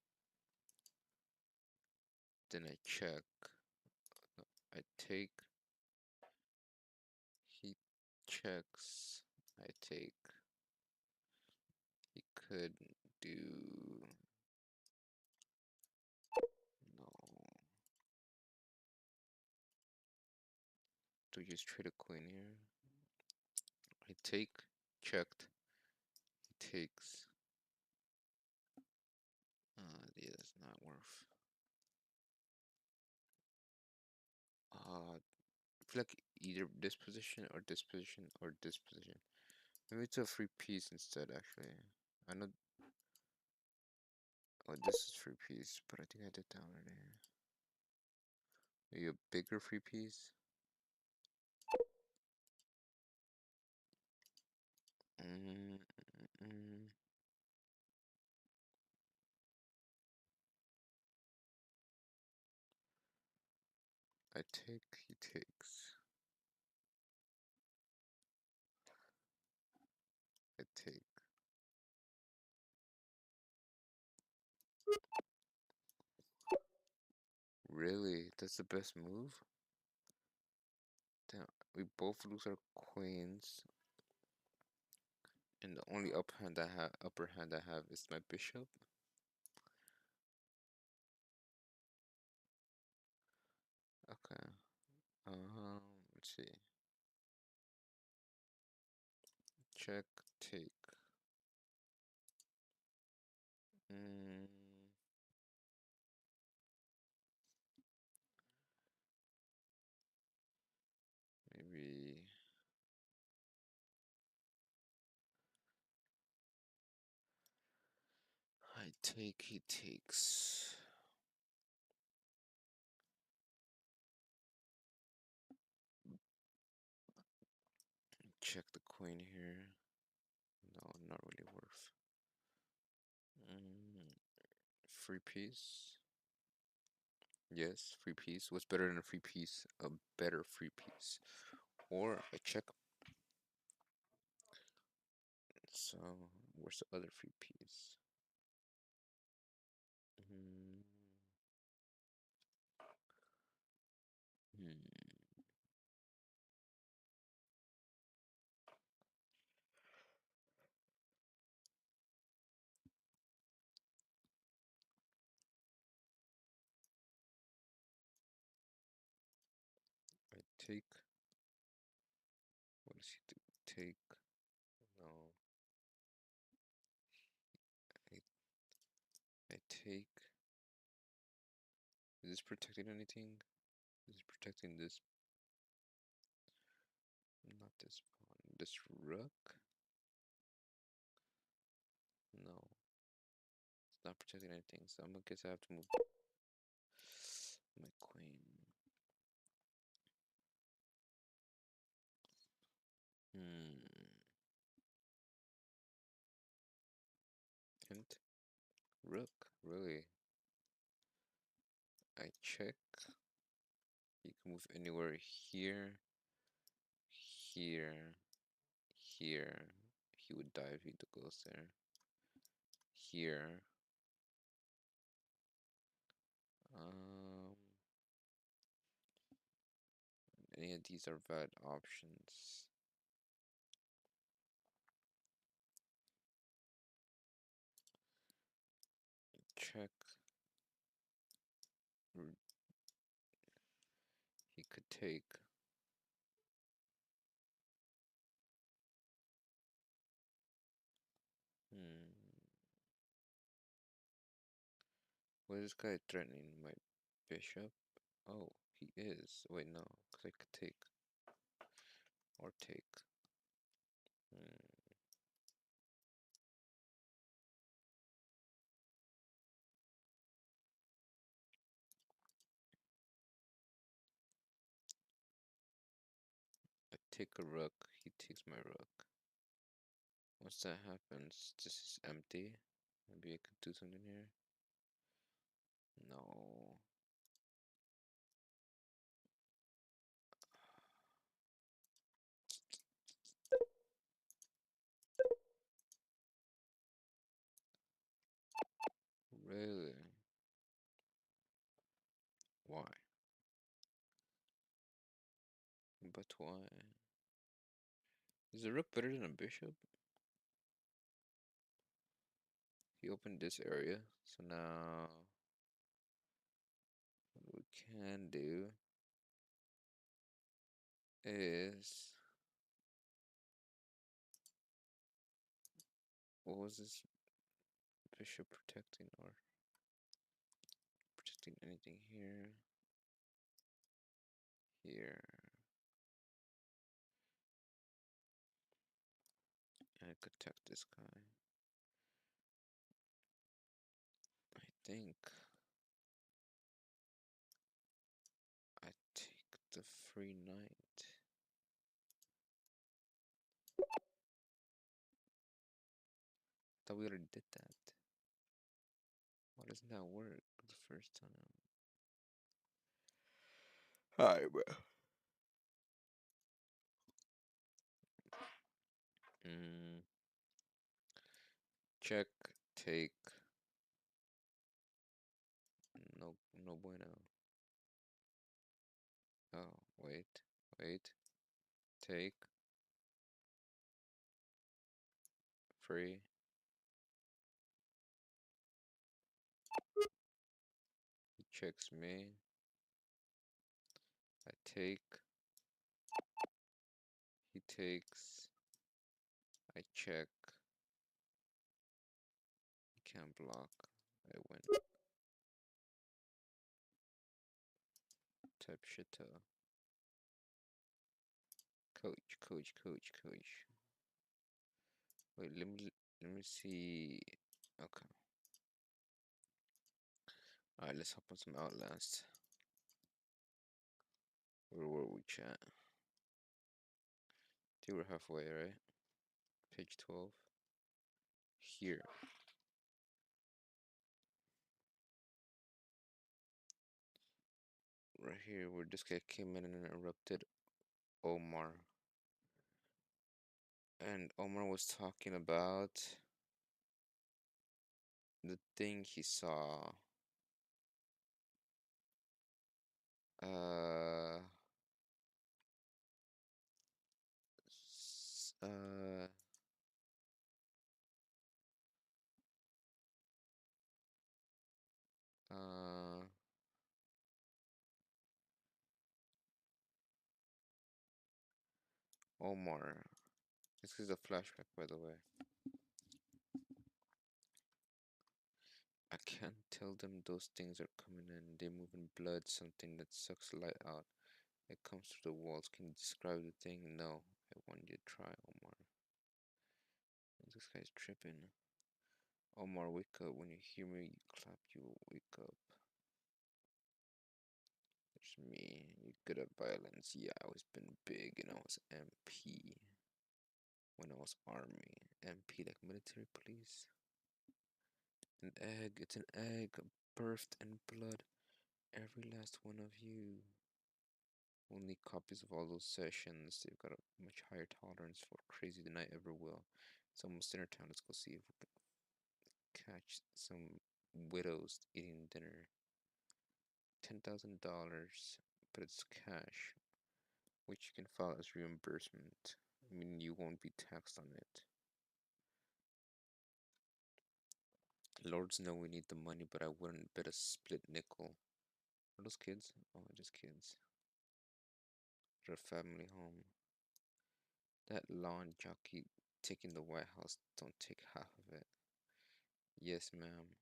[SPEAKER 4] Then I check. No, I take. He checks. I take. He could do. No. Do we just trade a coin here? I take. Checked. He takes. Yeah, that's not worth. I feel like either this position or this position or this position. Maybe it's a free piece instead, actually. I know. Oh, this is free piece, but I think I did that already. Maybe a bigger free piece. I take, he takes. I take. Really? That's the best move? Damn, we both lose our queens. And the only upper hand I have is my bishop. Okay. Let's see. Check, take. Maybe I take, he takes. Check the queen here. No, not really worth. Free piece. Yes, free piece. What's better than a free piece? A better free piece. Or a check. So, where's the other free piece? Hmm. I take. What does he do? Take. No. I, I take. Is this protecting anything? Is this protecting this? Not this pawn. This rook? No. It's not protecting anything, so I'm gonna guess I have to move my queen. Hmm. Hint. Rook. Really? I check. You can move anywhere here, here, here. He would die if he goes there. Here. Um, any of these are valid options. Check. He could take. Hmm. What is this guy threatening? My bishop? Oh, he is. Wait, no, because I could take. Or take. Hmm. I take a rook, he takes my rook. Once that happens, this is empty. Maybe I could do something here. No. Really? Why? But why? Is a rook better than a bishop? He opened this area, so now what we can do is, what was this bishop protecting, or protecting anything here, here? I could attack this guy. I think I take the free knight. Thought we already did that. Why doesn't that work the first time? Alright, bro. Mm, check, take. No, no bueno. Oh, wait, wait. Take. Free. He checks me. I take. He takes. I check. He can't block. I win. Type shit. Coach, coach, coach, coach. Wait, let me see. Okay. Alright, let's hop on some Outlast. Where were we, chat? I think we're halfway, right? Page 12. Here. Right here, where this guy came in and interrupted Omar. And Omar was talking about the thing he saw. Uh, s- uh, uh, Omar. This is a flashback, by the way. I can't tell them those things are coming in. They move in blood, something that sucks light out. It comes through the walls. Can you describe the thing? No. I want you to try, Omar. This guy's tripping. Omar, wake up. When you hear me, you clap, you will wake up. There's me. You good at violence. Yeah, I always been big and I was MP. When I was army. MP like military police. An egg. It's an egg. Birthed in blood. Every last one of you. Only copies of all those sessions. They've got a much higher tolerance for crazy than I ever will. It's almost dinner time. Let's go see if we can catch some widows eating dinner. $10,000, but it's cash, which you can file as reimbursement. I mean, you won't be taxed on it. Lords know we need the money, but I wouldn't bet a split nickel. Are those kids? Oh, just kids. They're a family home. That lawn jockey taking the White House don't take half of it. Yes, ma'am.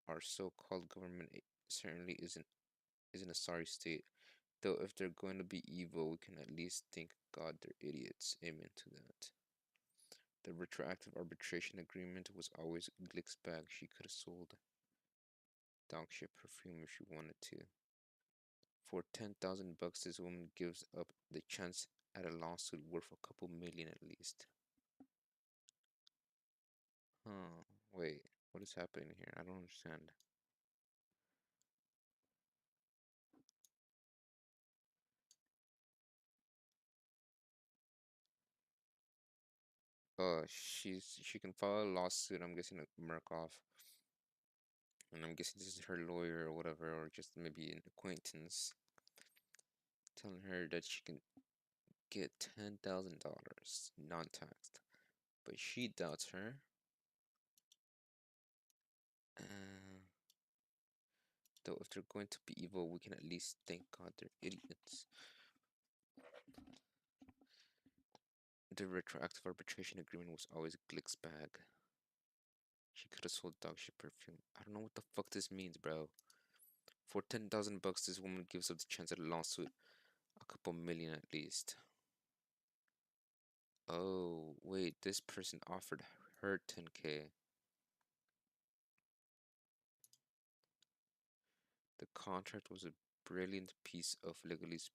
[SPEAKER 4] Our so-called government certainly isn't a sorry state. Though if they're going to be evil, we can at least thank God they're idiots. Amen to that. The retroactive arbitration agreement was always Glick's bag. She could have sold dog shit perfume if she wanted to. For 10,000 bucks, this woman gives up the chance at a lawsuit worth a couple million at least. Huh. Wait, what is happening here? I don't understand. She can file a lawsuit, I'm guessing a Murkoff. And I'm guessing this is her lawyer or whatever, or just maybe an acquaintance, telling her that she can get $10,000 non-taxed. But she doubts her. Uh, though if they're going to be evil, we can at least thank God they're idiots. The retroactive arbitration agreement was always Glick's bag. She could have sold dog shit perfume. I don't know what the fuck this means, bro. For 10,000 bucks, this woman gives up the chance at a lawsuit. A couple million at least. Oh, wait, this person offered her 10K. The contract was a brilliant piece of legalese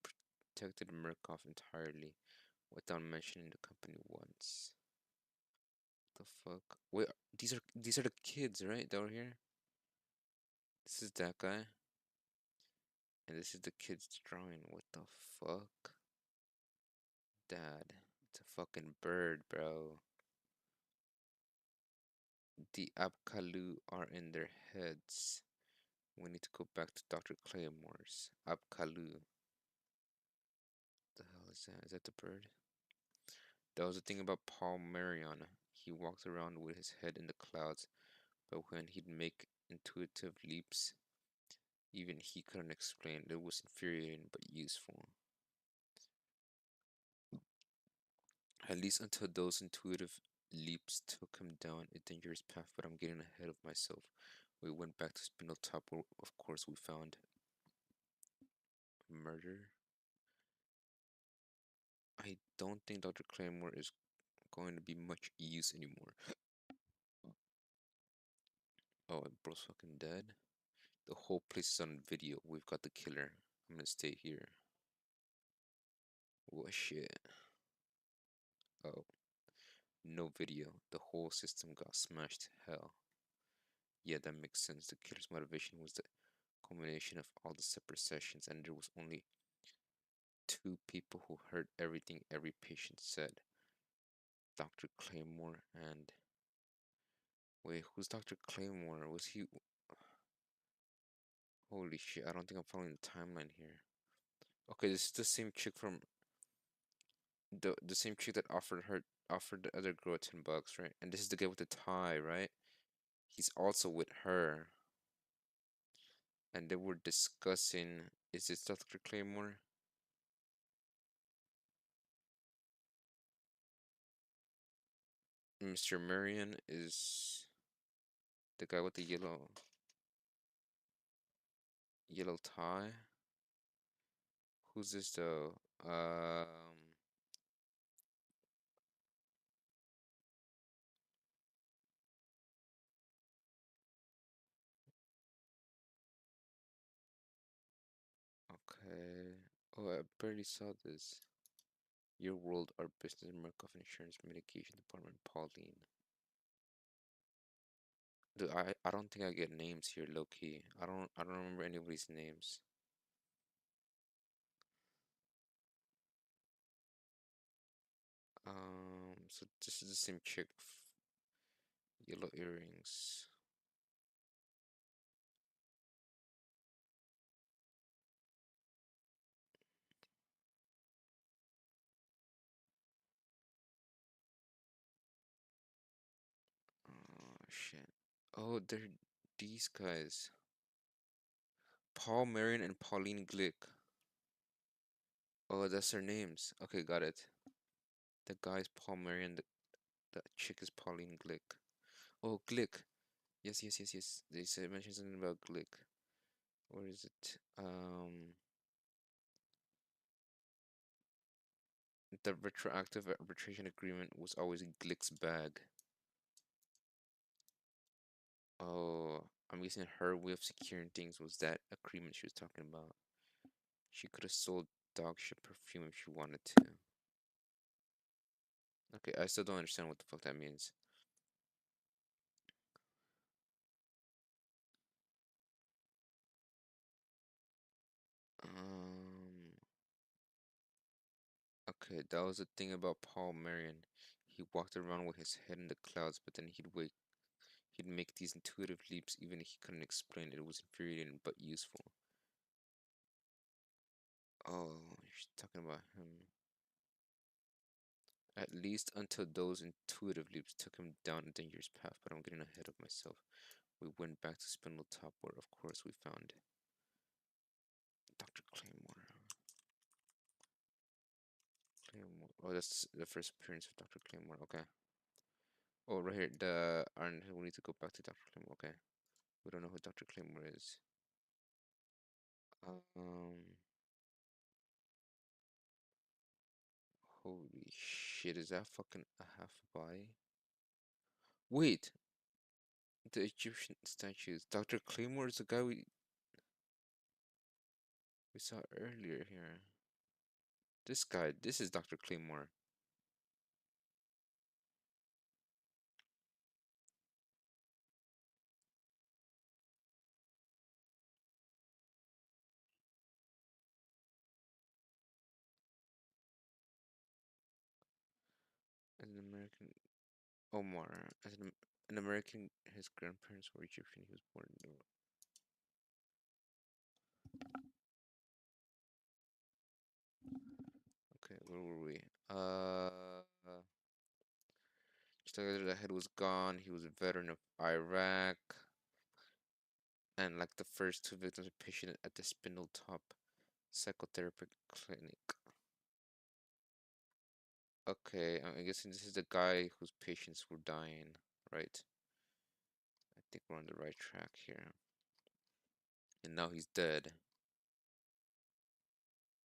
[SPEAKER 4] protected Murkoff entirely without mentioning the company once. The fuck? Wait, these are the kids, right? That were here? This is that guy. And this is the kid's drawing. What the fuck? Dad. It's a fucking bird, bro. The Abkalu are in their heads. We need to go back to Dr. Claymore's. Abkalu. The hell is that? Is that the bird? That was the thing about Paul Marion. He walked around with his head in the clouds, but when he'd make intuitive leaps, even he couldn't explain. It was infuriating but useful. At least until those intuitive leaps took him down a dangerous path, but I'm getting ahead of myself. We went back to Spindle Top, where of course we found murder. I don't think Dr. Claymore is going to be much use anymore. Oh, bro's fucking dead. The whole place is on video. We've got the killer. I'm gonna stay here. What shit? Oh, no video. The whole system got smashed to hell. Yeah, that makes sense. The killer's motivation was the combination of all the separate sessions, and there was only two people who heard everything every patient said. Dr. Claymore and... Wait, who's Dr. Claymore? Was he... Holy shit, I don't think I'm following the timeline here. Okay, this is the same chick from... The same chick that offered the other girl 10 bucks, right? And this is the guy with the tie, right? He's also with her. And they were discussing... Is this Dr. Claymore? Mr. Marion is the guy with the yellow tie. Who's this though? Okay. Oh, I barely saw this. Your World, Our Business, Markov Insurance Mitigation Department, Pauline. Dude, I don't think I get names here, low key. I don't remember anybody's names. So this is the same chick, yellow earrings. Oh shit. Oh, they're these guys. Paul Marion and Pauline Glick. Oh, that's their names. Okay, got it. The guy's Paul Marion, the chick is Pauline Glick. Oh, Glick. Yes, yes, yes, yes. They said mentioned something about Glick. Where is it? The retroactive arbitration agreement was always Glick's bag. Oh, I'm guessing her way of securing things was that agreement she was talking about. She could have sold dog shit perfume if she wanted to. Okay, I still don't understand what the fuck that means. Um, okay, that was the thing about Paul Marion. He walked around with his head in the clouds, but then he'd make these intuitive leaps even if he couldn't explain it. It was infuriating but useful. Oh, she's talking about him. At least until those intuitive leaps took him down a dangerous path, but I'm getting ahead of myself. We went back to Spindletop, where of course we found Dr. Claymore. Claymore. Oh, that's the first appearance of Dr. Claymore. Okay. Oh, right here. We need to go back to Dr. Claymore. Okay. We don't know who Dr. Claymore is. Um. Holy shit! Is that fucking a half body? Wait. The Egyptian statues. Dr. Claymore is the guy we saw earlier here. This guy. This is Dr. Claymore. As an American, Omar. An American, his grandparents were Egyptian. He was born in the. Okay, where were we? Just like the head was gone. He was a veteran of Iraq, and like the first two victims, a patient at the Spindletop Psychotherapy Clinic. Okay, I'm guessing this is the guy whose patients were dying, right? I think we're on the right track here. And now he's dead.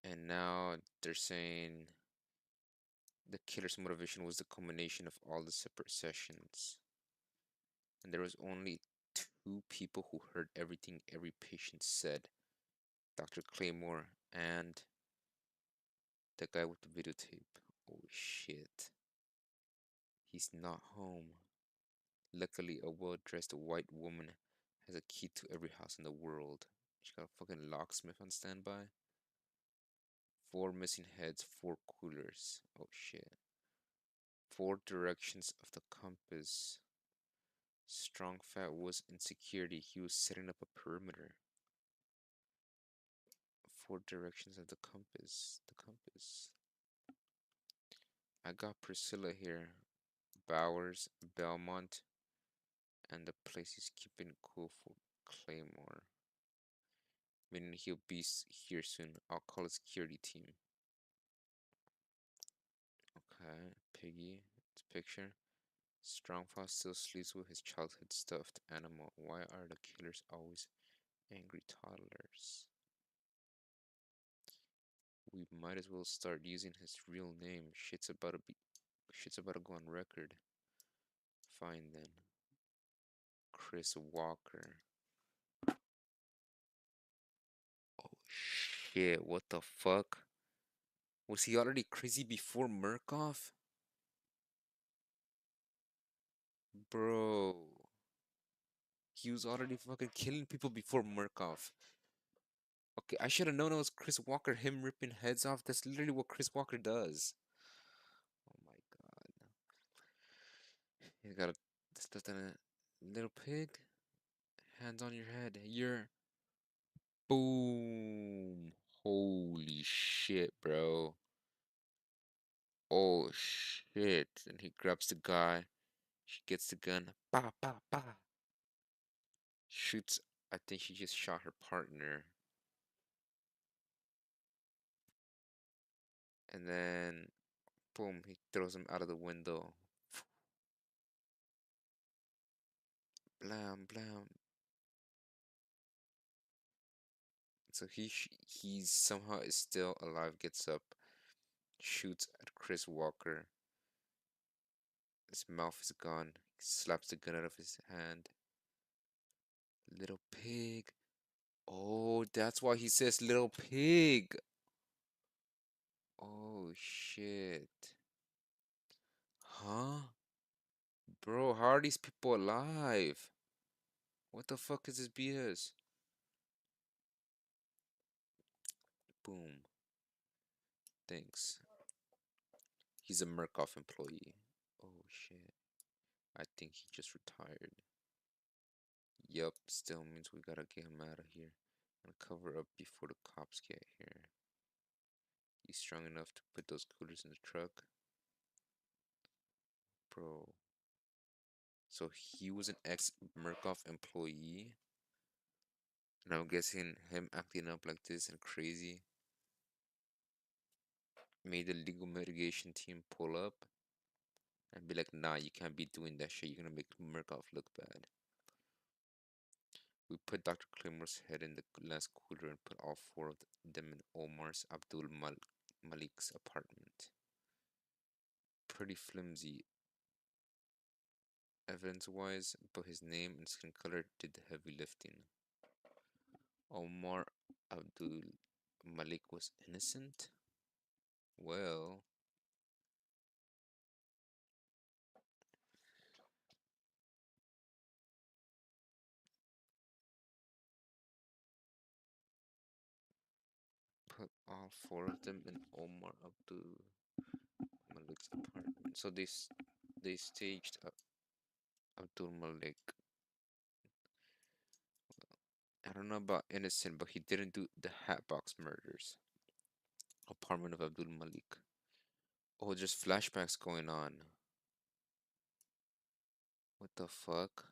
[SPEAKER 4] And now they're saying the killer's motivation was the combination of all the separate sessions. And there was only two people who heard everything every patient said. Dr. Claymore and the guy with the videotape. Oh shit. He's not home. Luckily, a well-dressed white woman has a key to every house in the world. She got a fucking locksmith on standby. Four missing heads, four coolers. Oh shit. Four directions of the compass. Strong fat was in security. He was setting up a perimeter. Four directions of the compass. The compass. I got Priscilla here. Bowers, Belmont, and the place is keeping cool for Claymore. Meaning he'll be here soon. I'll call a security team. Okay, Piggy. It's a picture. Strongfall still sleeps with his childhood stuffed animal. Why are the killers always angry toddlers? We might as well start using his real name. Shit's about to go on record. Fine then. Chris Walker. Oh shit, what the fuck? Was he already crazy before Murkoff? Bro. He was already fucking killing people before Murkoff. Okay, I should have known it was Chris Walker, him ripping heads off. That's literally what Chris Walker does. Oh my god. He's got a stuff in a little pig. Hands on your head. You're boom. Holy shit, bro. Oh shit. And he grabs the guy. She gets the gun. Ba ba ba. Shoots. I think she just shot her partner. And then boom, he throws him out of the window. Blam blam. So he somehow is still alive, gets up, shoots at Chris Walker. His mouth is gone. He slaps the gun out of his hand. Little pig. Oh, that's why he says little pig. Oh shit. Huh? Bro, how are these people alive? What the fuck is this BS? Boom. Thanks. He's a Murkoff employee. Oh shit. I think he just retired. Yup, still means we gotta get him out of here and cover up before the cops get here. He's strong enough to put those coolers in the truck? Bro. So he was an ex-Murkoff employee, and I'm guessing him acting up like this and crazy made the legal mitigation team pull up and be like, nah, you can't be doing that shit. You're gonna make Murkoff look bad. We put Dr. Claymore's head in the last cooler and put all four of them in Omar's Malik's apartment. Pretty flimsy evidence-wise, but his name and skin color did the heavy lifting. Omar Abdul Malik was innocent? Well, put all four of them in Omar Abdul Malik's apartment. So they staged Abdul Malik. I don't know about innocent, but he didn't do the Hatbox murders. Apartment of Abdul Malik. Oh, just flashbacks going on. What the fuck?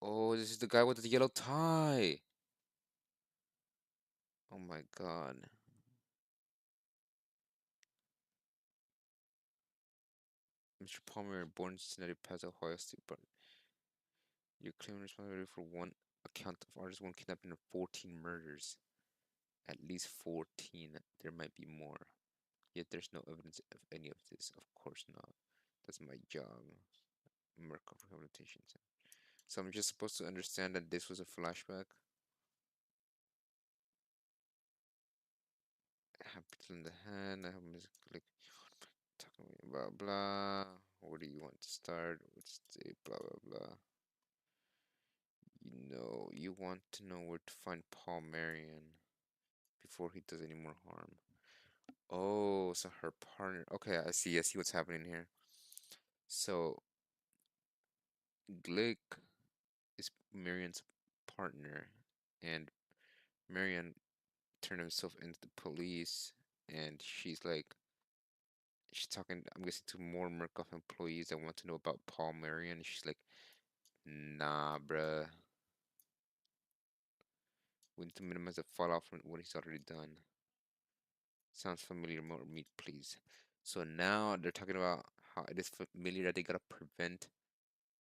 [SPEAKER 4] Oh, this is the guy with the yellow tie. Oh my god. Mr. Palmer, born in Cincinnati, Paso, Ohio State, but you're claiming responsibility for one account of artist, one kidnapping, and 14 murders. At least 14. There might be more. Yet there's no evidence of any of this. Of course not. That's my job. Murkoff Rehabilitation Center. So I'm just supposed to understand that this was a flashback. Happy in the hand. I have music like talking about blah. Where do you want to start? What's the blah blah blah? You want to know where to find Paul Marion before he does any more harm. Oh, so her partner. Okay, I see what's happening here. So Glick is Marion's partner, and Marion turned himself into the police, and she's talking, I'm guessing, to more Murkoff employees that want to know about Paul Marion. She's like, nah, bruh. We need to minimize the fallout from what he's already done. Sounds familiar, more meat, please. So now they're talking about how it is familiar that they gotta prevent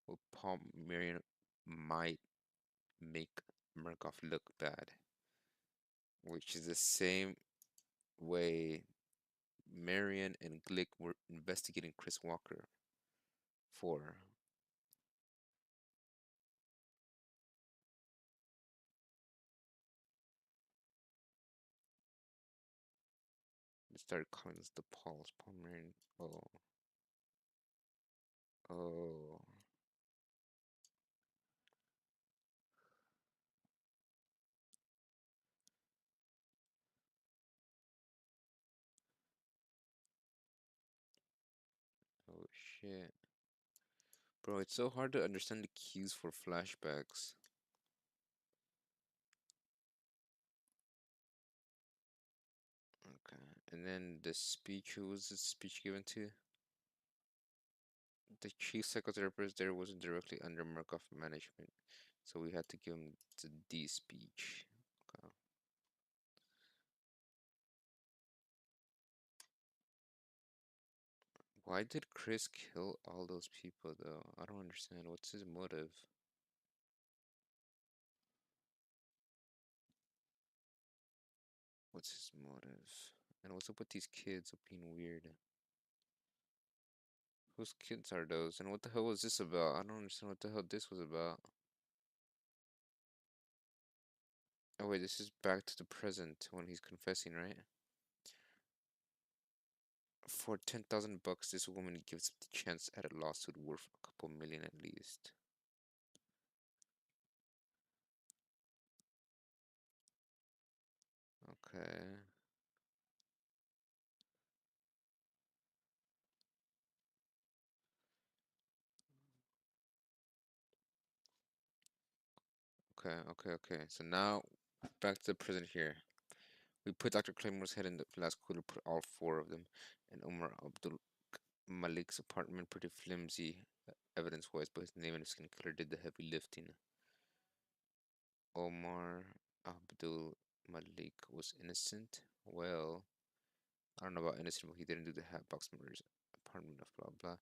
[SPEAKER 4] what Paul Marion might make Murkoff look bad, which is the same way Marion and Glick were investigating Chris Walker for. They started calling this the Pauls. Paul Marion. Oh, oh. Oh shit. Bro, it's so hard to understand the cues for flashbacks. Okay. And then the speech, who was the speech given to? The chief psychotherapist there wasn't directly under Murkoff management, so we had to give him the D speech. Okay. Why did Chris kill all those people though? I don't understand. What's his motive? What's his motive? And what's up with these kids being weird? Whose kids are those? And what the hell was this about? I don't understand what the hell this was about. Oh wait, this is back to the present when he's confessing, right? For 10,000 bucks, this woman gives up the chance at a lawsuit worth a couple million at least. Okay. Okay. So now, back to the present here. We put Dr. Claymore's head in the last cooler, put all four of them, in Omar Abdul Malik's apartment, pretty flimsy evidence-wise, but his name and his skin color did the heavy lifting. Omar Abdul Malik was innocent. Well, I don't know about innocent, but he didn't do the Hatbox murders. Apartment of blah blah.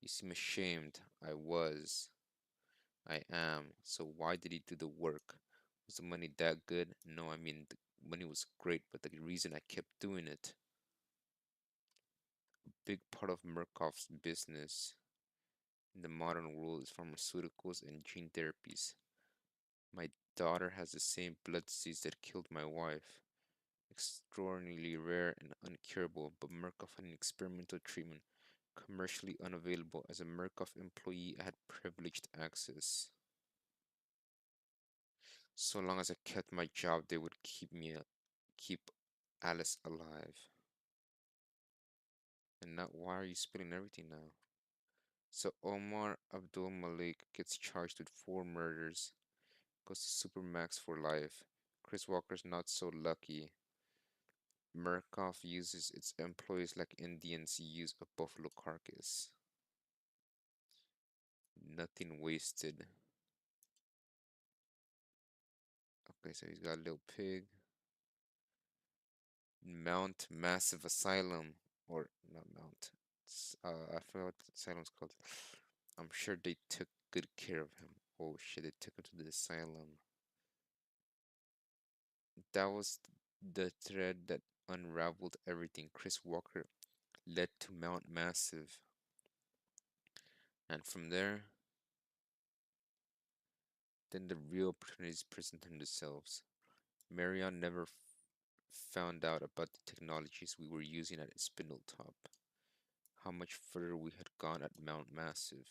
[SPEAKER 4] You seem ashamed. I was. I am. So why did he do the work? Was the money that good? No, I mean the money was great, but the reason I kept doing it, a big part of Murkoff's business in the modern world is pharmaceuticals and gene therapies. My daughter has the same blood disease that killed my wife. Extraordinarily rare and uncurable, but Murkoff had an experimental treatment commercially unavailable. As a Murkoff employee, I had privileged access. So long as I kept my job, they would keep Alice alive. And now, why are you spilling everything now? So Omar Abdul Malik gets charged with 4 murders, goes to Supermax for life. Chris Walker's not so lucky. Murkoff uses its employees like Indians use a buffalo carcass. Nothing wasted. Okay, so he's got a little pig. Mount Massive Asylum, or not Mount. I forgot what the asylum's called. I'm sure they took good care of him. Oh shit, they took him to the asylum. That was the thread that unraveled everything. Chris Walker led to Mount Massive, and from there, then the real opportunities presented themselves. Marion never found out about the technologies we were using at Spindletop, how much further we had gone at Mount Massive.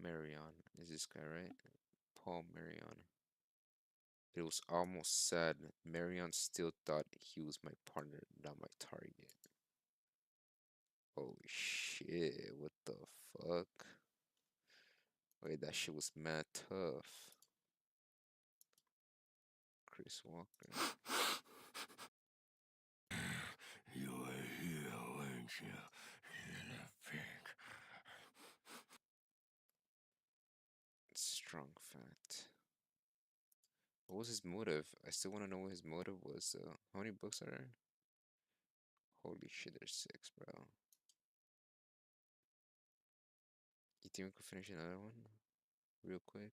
[SPEAKER 4] Marion is this guy, right? Paul Marion. It was almost sad. Marion still thought he was my partner, not my target. Oh shit, what the fuck? Wait, that shit was mad tough. Chris Walker.
[SPEAKER 1] You were here, weren't you, little pig?
[SPEAKER 4] Strong fact. What was his motive? I still want to know what his motive was. How many books are there? Holy shit, there's 6, bro. think we could finish another one real quick?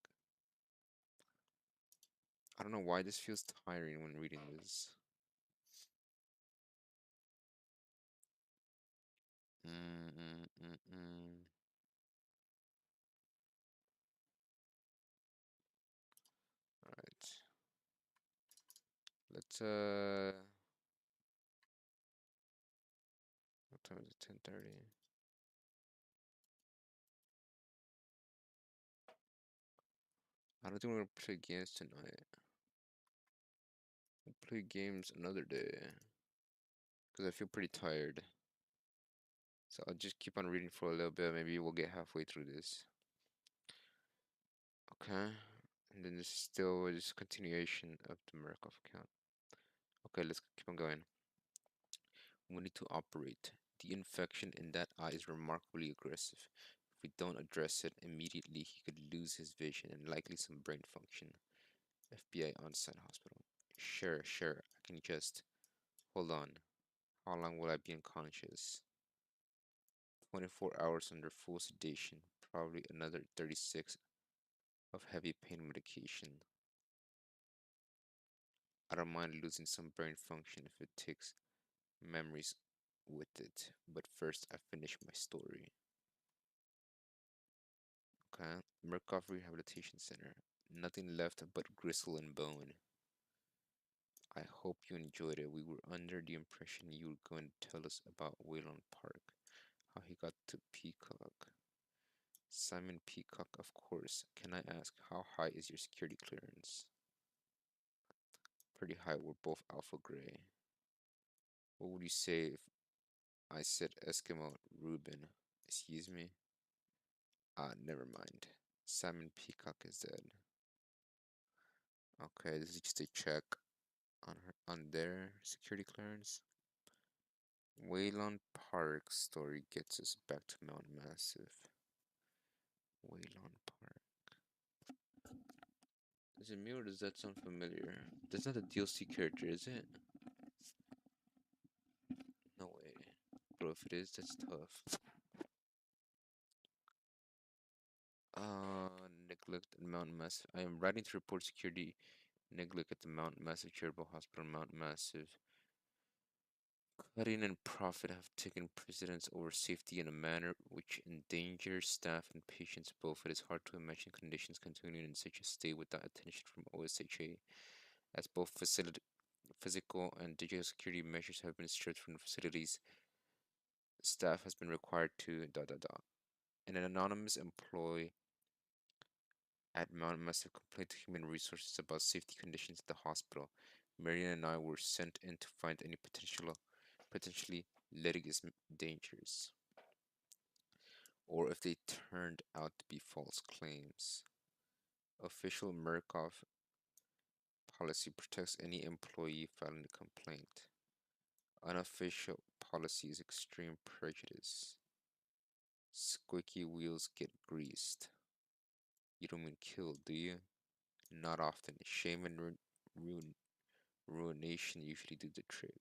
[SPEAKER 4] I don't know why this feels tiring when reading this. Mm, mm, mm, mm. All right. Let's what time is it? 10:30. I don't think we're gonna play games tonight. We'll play games another day. Because I feel pretty tired. So I'll just keep on reading for a little bit. Maybe we'll get halfway through this. Okay. And then this is still just continuation of the Murkoff account. Okay, let's keep on going. We need to operate. The infection in that eye is remarkably aggressive. If we don't address it immediately, he could lose his vision and likely some brain function. FBI on-site hospital. Sure. I can just hold on. How long will I be unconscious? 24 hours under full sedation. Probably another 36 of heavy pain medication. I don't mind losing some brain function if it takes memories with it, but first I finish my story. Okay, Murkoff Rehabilitation Center. Nothing left but gristle and bone. I hope you enjoyed it. We were under the impression you were going to tell us about Wayland Park, how he got to Peacock. Simon Peacock, of course. Can I ask, how high is your security clearance? Pretty high. We're both Alpha Gray. What would you say if I said Eskimo Reuben? Excuse me? Ah, never mind. Simon Peacock is dead. Okay, this is just a check on their security clearance. Waylon Park story gets us back to Mount Massive. Waylon Park. Is it me or does that sound familiar? That's not a DLC character, is it? No way. Bro, if it is, that's tough. Neglect at Mount Massive. I am writing to report security neglect at the Mount Massive Charitable Hospital. Mount Massive. Cutting and profit have taken precedence over safety in a manner which endangers staff and patients both. It is hard to imagine conditions continuing in such a state without attention from OSHA, as both physical and digital security measures have been stripped from the facilities. Staff has been required to ... An anonymous employee at Mount Massive complained to Human Resources about safety conditions at the hospital. Marion and I were sent in to find any potentially litigious dangers, or if they turned out to be false claims. Official Murkoff policy protects any employee filing a complaint. Unofficial policy is extreme prejudice. Squeaky wheels get greased. You don't mean killed, do you? Not often. Shame and ruination usually do the trick.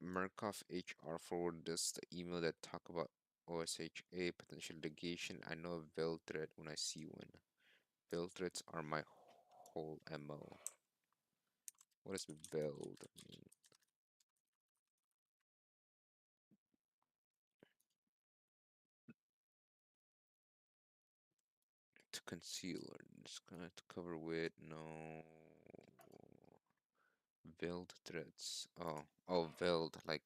[SPEAKER 4] Murkoff HR forwarded us the email that talk about OSHA potential litigation. I know a veil threat when I see one. Veil threats are my whole MO. What does veiled mean? To conceal or just gonna to cover with no veiled threats. Oh, veiled like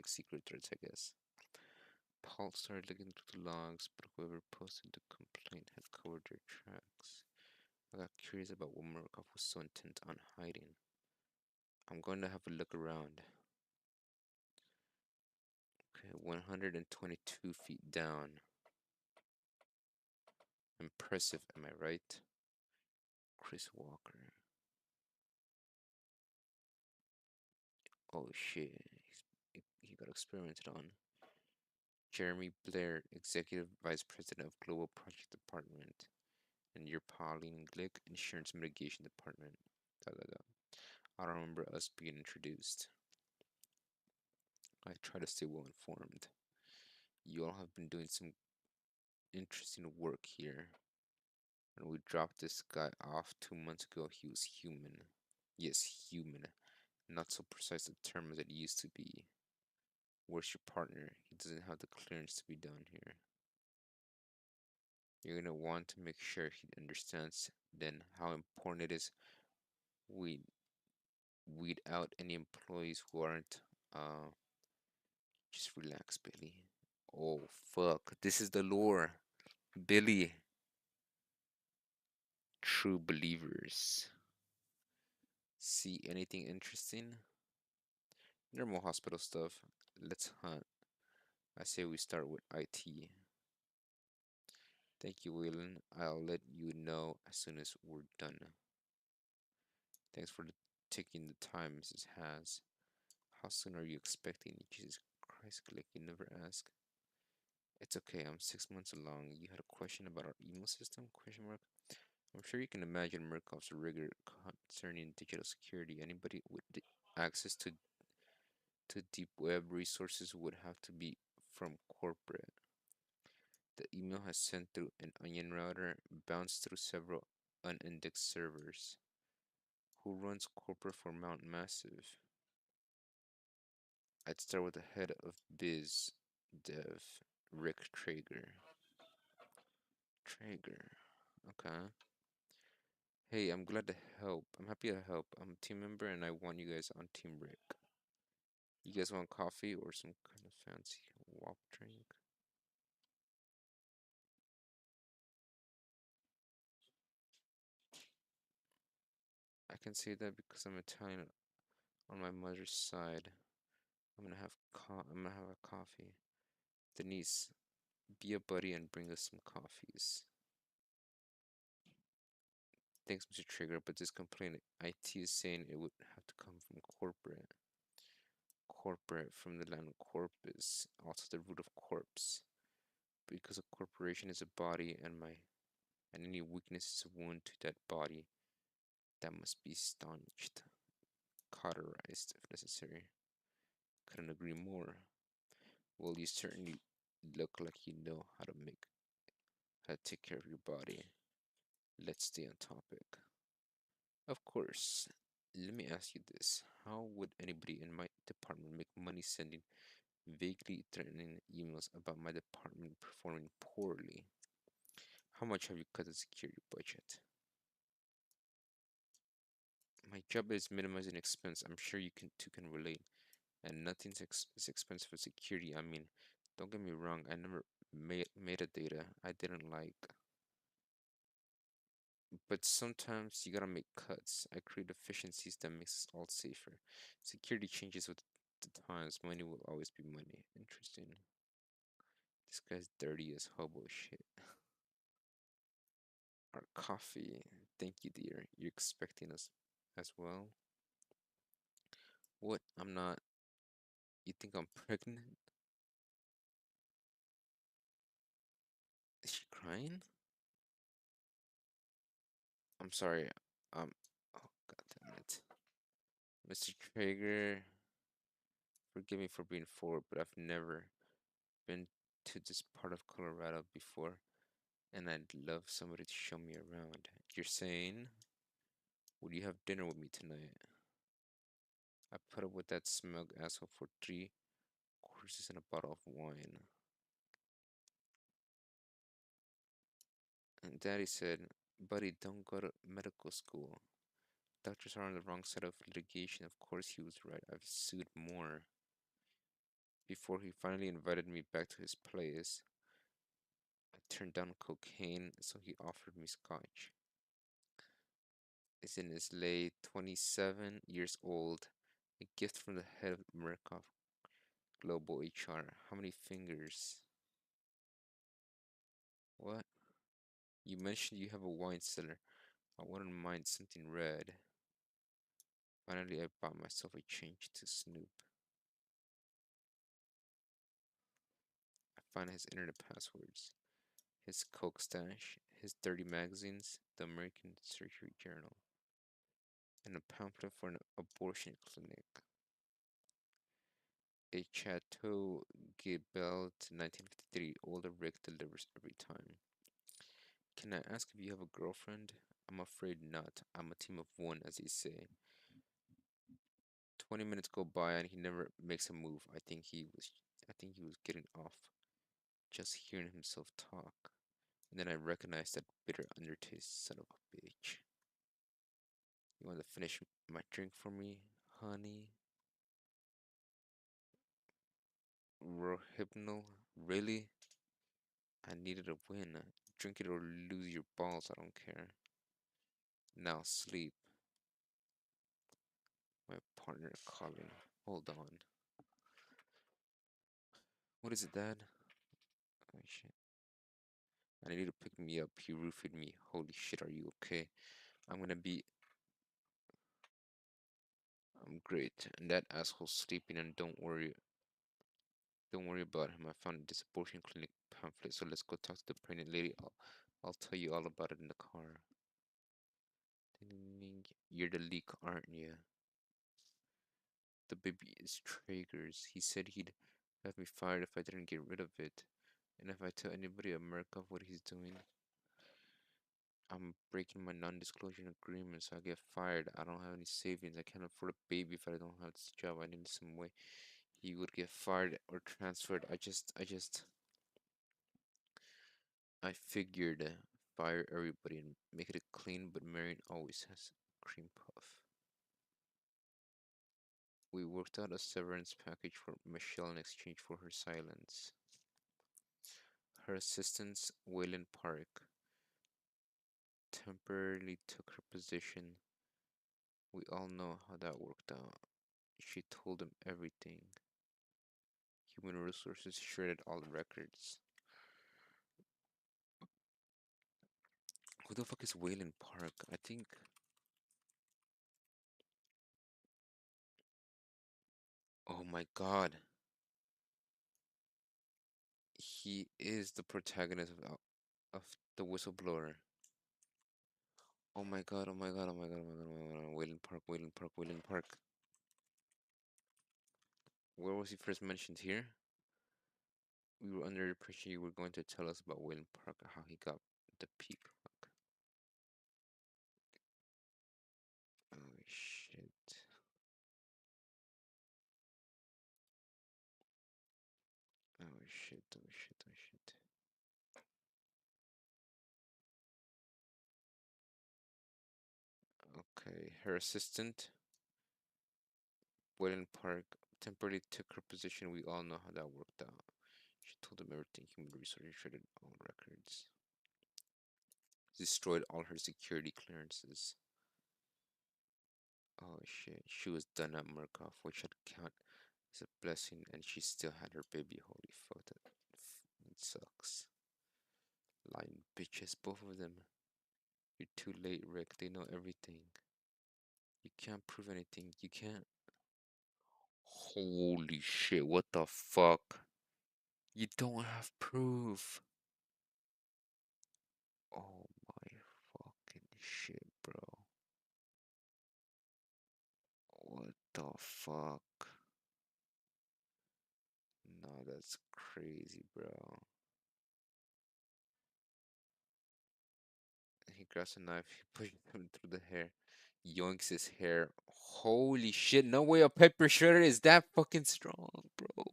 [SPEAKER 4] secret threats, I guess. Paul started looking through the logs, but whoever posted the complaint had covered their tracks. I got curious about what Murkoff was so intent on hiding. I'm going to have a look around. Okay, 122 feet down. Impressive, am I right? Chris Walker. Oh shit, he got experimented on. Jeremy Blair, Executive Vice President of Global Project Department. And you're Pauline Glick, Insurance Mitigation Department. I don't remember us being introduced. I try to stay well informed. You all have been doing some interesting work here. When we dropped this guy off 2 months ago, he was human. Yes, human. Not so precise a term as it used to be. Where's your partner? He doesn't have the clearance to be down here. You're gonna want to make sure he understands then how important it is we weed out any employees who aren't just relax, Billy. Oh fuck. This is the lore. Billy. True believers. See anything interesting? Normal hospital stuff. Let's hunt. I say we start with IT. Thank you, Waylon. I'll let you know as soon as we're done. Thanks for taking the time, Mrs. Has. How soon are you expecting? Jesus Christ, like you never ask. It's okay, I'm 6 months along. You had a question about our email system? Question mark. I'm sure you can imagine Murkoff's rigor concerning digital security. Anybody with access to deep web resources would have to be from corporate. The email has sent through an onion router, bounced through several unindexed servers. Who runs corporate for Mount Massive? I'd start with the head of biz dev, Rick Traeger. Traeger. Okay. Hey, I'm glad to help. I'm happy to help. I'm a team member and I want you guys on Team Rick. You guys want coffee or some kind of fancy wop drink? I can say that because I'm Italian on my mother's side. I'm gonna have a coffee. Denise, be a buddy and bring us some coffees. Thanks, Mr. Trigger, but this complaint IT is saying it would have to come from corporate. Corporate from the Latin corpus, also the root of corpse. Because a corporation is a body and any weakness is a wound to that body that must be staunched, cauterized if necessary. Couldn't agree more. Well, you certainly look like you know how to take care of your body. Let's stay on topic. Of course. Let me ask you this. How would anybody in my department make money sending vaguely threatening emails about my department performing poorly? How much have you cut the security budget? My job is minimizing expense. I'm sure you can too can relate. And nothing's as expensive as security. I mean, don't get me wrong. I never made metadata I didn't like. But sometimes you gotta make cuts. I create efficiencies that makes us all safer. Security changes with the times. Money will always be money. Interesting. This guy's dirty as hobo shit. Our coffee. Thank you, dear. You're expecting us as well? What? I'm not. You think I'm pregnant? Is she crying? I'm sorry. Oh, god damn it. Mr. Traeger, forgive me for being forward, but I've never been to this part of Colorado before, and I'd love somebody to show me around. You're saying, would you have dinner with me tonight? I put up with that smug asshole for 3 courses and a bottle of wine. And Daddy said, buddy, don't go to medical school. Doctors are on the wrong side of litigation. Of course he was right. I've sued more. Before he finally invited me back to his place, I turned down cocaine, so he offered me scotch. Is in his late 27 years old. A gift from the head of Murkoff Global HR. How many fingers? What? You mentioned you have a wine cellar. I wouldn't mind something red. Finally, I bought myself a change to Snoop. I found his internet passwords, his coke stash, his dirty magazines, the American Surgery Journal, and a pamphlet for an abortion clinic. A Chateau built 1953. Older Rick delivers every time. Can I ask if you have a girlfriend? I'm afraid not. I'm a team of one, as they say. 20 minutes go by and he never makes a move. I think he was getting off just hearing himself talk. And then I recognized that bitter undertaste, son of a bitch. You want to finish my drink for me, honey? Rohypnol? Really? I needed a win. Drink it or lose your balls, I don't care. Now sleep. My partner calling. Hold on. What is it, Dad? Oh shit. I need you to pick me up. He roofied me. Holy shit, are you okay? I'm gonna be. I'm great. And that asshole's sleeping, and don't worry about him. I found this abortion clinic pamphlet, so let's go talk to the pregnant lady. I'll tell you all about it in the car. Ding, ding, ding. You're the leak, aren't you? The baby is Traeger's. He said he'd have me fired if I didn't get rid of it. And if I tell anybody at Murkoff what he's doing, I'm breaking my non-disclosure agreement, so I get fired. I don't have any savings. I can't afford a baby if I don't have this job. I need some way he would get fired or transferred. I figured fire everybody and make it clean, but Marion always has cream puff. We worked out a severance package for Michelle in exchange for her silence. Her assistant, Wayland Park, temporarily took her position. We all know how that worked out. She told him everything. Human Resources shredded all the records. Who the fuck is Wayland Park? I think. Oh my god. He is the protagonist of the whistleblower. Oh my god, oh my god, oh my god, oh my god, oh my god. Wayland Park, Wayland Park, Wayland Park. Where was he first mentioned here? We were under the impression you were going to tell us about Wayland Park and how he got the peacock. Oh shit. Oh shit, oh shit, oh shit. Okay, her assistant, Wayland Park, temporarily took her position. We all know how that worked out. She told him everything. Human Resources shredded all records. Destroyed all her security clearances. Oh shit, she was done at Murkoff, which I'd count as a blessing, and she still had her baby. Holy fuck, that sucks. Lying bitches, both of them. You're too late, Rick. They know everything. You can't prove anything. You can't. Holy shit, what the fuck? You don't have proof. Oh my fucking shit, bro. What the fuck? No, that's crazy, bro. He grabs a knife, he pushes him through the hair, yoinks his hair. Holy shit, no way a paper shredder is that fucking strong, bro.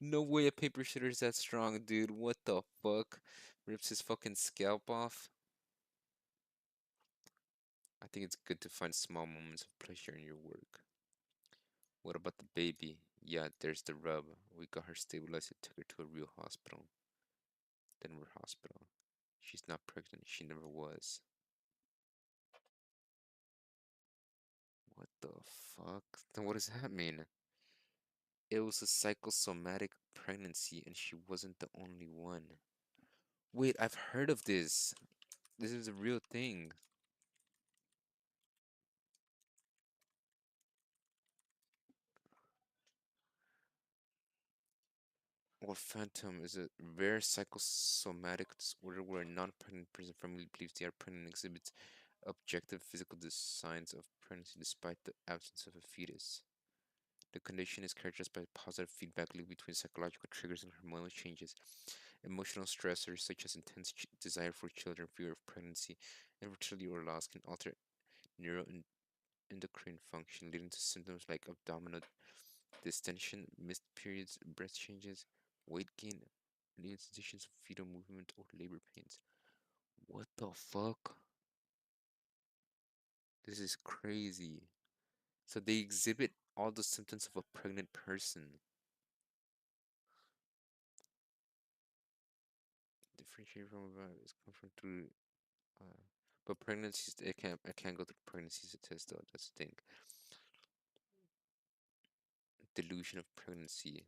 [SPEAKER 4] No way a paper shredder is that strong, dude. What the fuck? Rips his fucking scalp off. I think it's good to find small moments of pleasure in your work. What about the baby? Yeah, there's the rub. We got her stabilized and took her to a real hospital. Denver Hospital. She's not pregnant. She never was. What the fuck? Then what does that mean? It was a psychosomatic pregnancy and she wasn't the only one. Wait, I've heard of this. This is a real thing. Well, phantom is a rare psychosomatic disorder where a non-pregnant person family believes they are pregnant and exhibits objective physical signs of pregnancy despite the absence of a fetus. The condition is characterized by a positive feedback loop between psychological triggers and hormonal changes. Emotional stressors such as intense desire for children, fear of pregnancy, infertility or loss can alter neuroendocrine function, leading to symptoms like abdominal distension, missed periods, breast changes, weight gain, and even sensations of fetal movement or labor pains. What the fuck? This is crazy. So they exhibit all the symptoms of a pregnant person. Differentiate from a is come from through but pregnancies I can't go through pregnancies to test though, that's the thing. Delusion of pregnancy,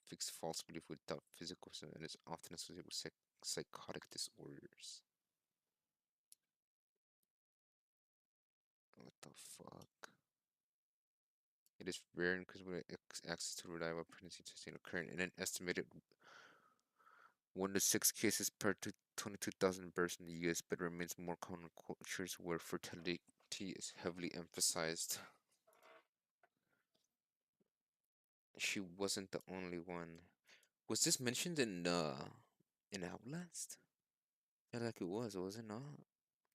[SPEAKER 4] fixed false belief without physical symptoms, and is often associated with psychotic disorders. What the fuck? It is rare and because with access to reliable pregnancy testing occurring in an estimated 1 to 6 cases per 22,000 births in the US, but remains more common in cultures where fertility is heavily emphasized. She wasn't the only one. Was this mentioned in Outlast? Yeah, like it was it not?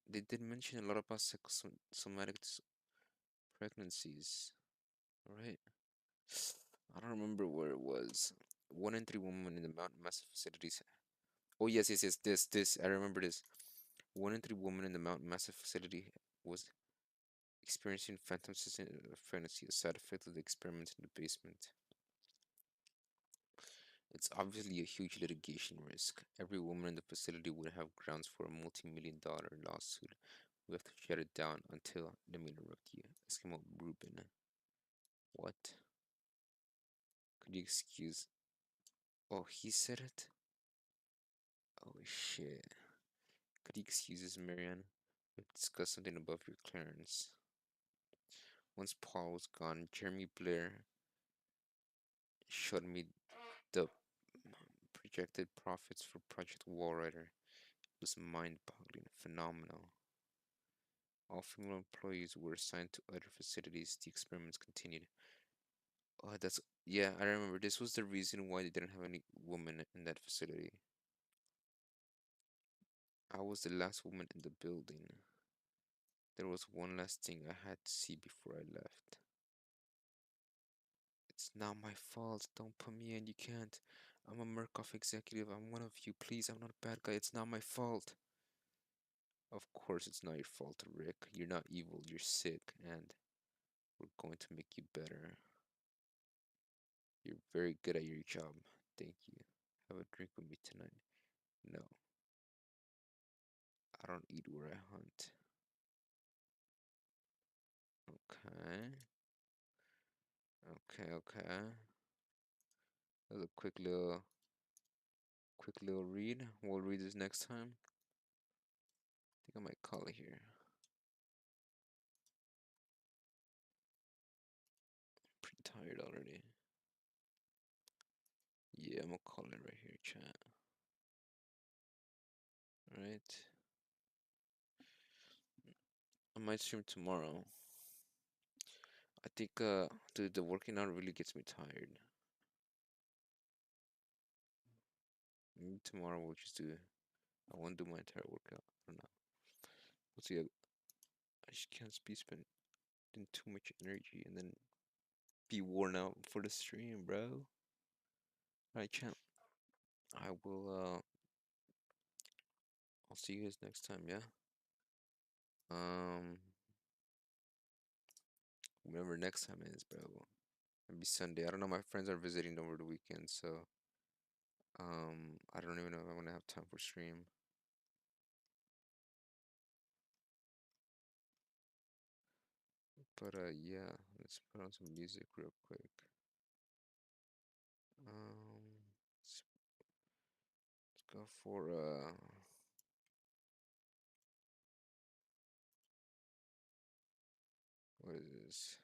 [SPEAKER 4] They did mention a lot about psychosomatic pregnancies, right? I don't remember where it was. 1 in 3 women in the mountain massive facilities. Oh yes. This I remember this. 1 in 3 women in the mountain massive facility was experiencing phantom cystine of pregnancy, a side effect of the experiments in the basement. It's obviously a huge litigation risk. Every woman in the facility would have grounds for a multi-million-dollar lawsuit. We have to shut it down until, let me interrupt you. Eskimo Rubin. What? Could you excuse? Oh, he said it? Oh shit. Could you excuse us, Marianne? We've discussed something above your clearance. Once Paul was gone, Jeremy Blair showed me the projected profits for Project Wallrider. It was mind-boggling, phenomenal. All female employees were assigned to other facilities. The experiments continued. Oh, yeah, I remember. This was the reason why they didn't have any women in that facility. I was the last woman in the building. There was one last thing I had to see before I left. It's not my fault. Don't put me in. You can't. I'm a Murkoff executive. I'm one of you. Please, I'm not a bad guy. It's not my fault. Of course, it's not your fault, Rick. You're not evil. You're sick, and we're going to make you better. You're very good at your job. Thank you. Have a drink with me tonight. No, I don't eat where I hunt. Okay. Okay. That was a quick little read. We'll read this next time. I think I might call it here. Pretty tired already. Yeah, I'm gonna call it right here, chat. Alright. I might stream tomorrow. I think dude, the working out really gets me tired. Maybe tomorrow we'll just do I won't do my entire workout. I don't know. We'll see. I just can't be spending too much energy and then be worn out for the stream, bro. Alright, champ. I will I'll see you guys next time, yeah? Um whenever next time is, bro. Maybe Sunday. I don't know, my friends are visiting over the weekend, so I don't even know if I'm gonna have time for stream. But yeah, let's put on some music real quick. Let's go for what is this?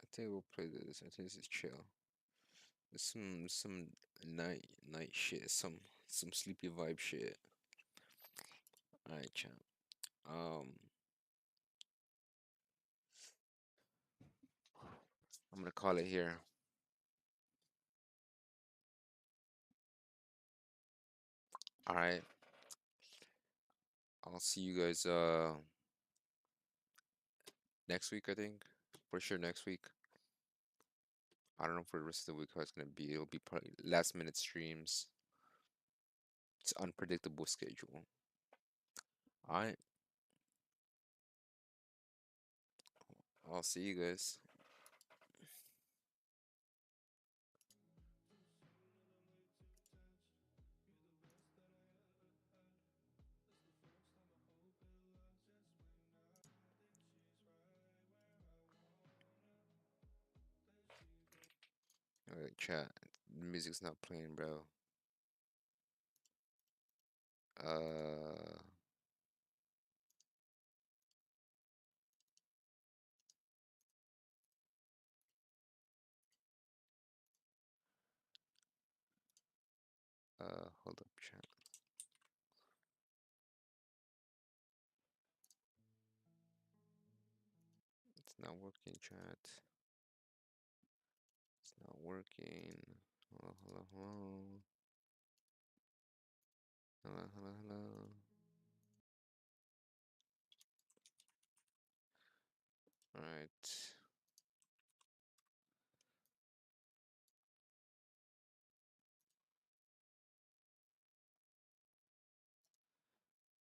[SPEAKER 4] I think we'll play this. I think this is chill. It's some night shit. Some sleepy vibe shit. Alright, champ. I'm gonna call it here. Alright. I'll see you guys next week, I think. For sure next week. I don't know for the rest of the week how it's gonna be. It'll be probably last minute streams. It's unpredictable schedule. Alright. I'll see you guys. Alright, chat. The music's not playing, bro. Uh, hold up, chat. It's not working, chat. It's not working. Hello, hello, hello. Hello, hello, hello. Alright.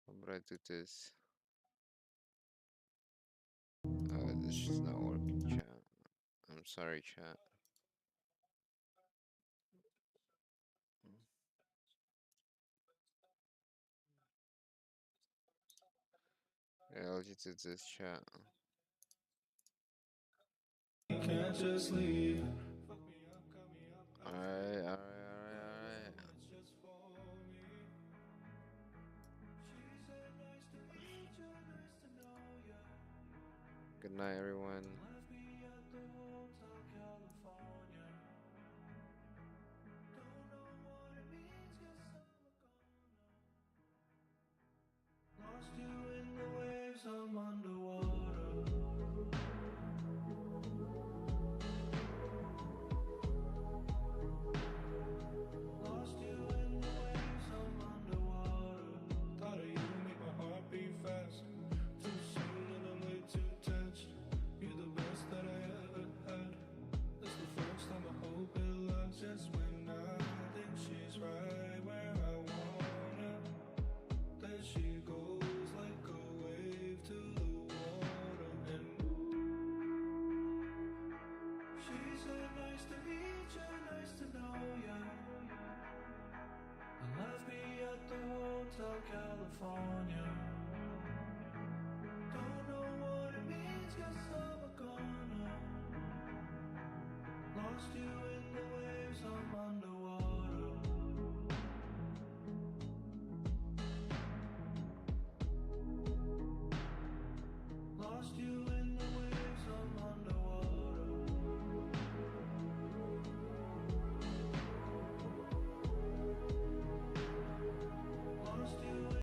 [SPEAKER 4] How about I do this? This is not working, chat. I'm sorry, chat. Yeah, I'll just do this, chat.
[SPEAKER 1] Can't just leave.
[SPEAKER 4] Alright, alright, alright, alright. Good night, everyone.
[SPEAKER 1] Lost you in the waves, I'm underwater. Lost you in the waves, I'm underwater. Thought of you make my heart beat fast. Too soon and I'm way too attached. You're the best that I ever had. That's the first time I hope it lasts. Just when I think she's right where I want her, then she goes like a wave to the water. And she said, nice to meet you, nice to know ya. And left me at the Hotel California. Don't know what it means, guess I'm a goner. Lost you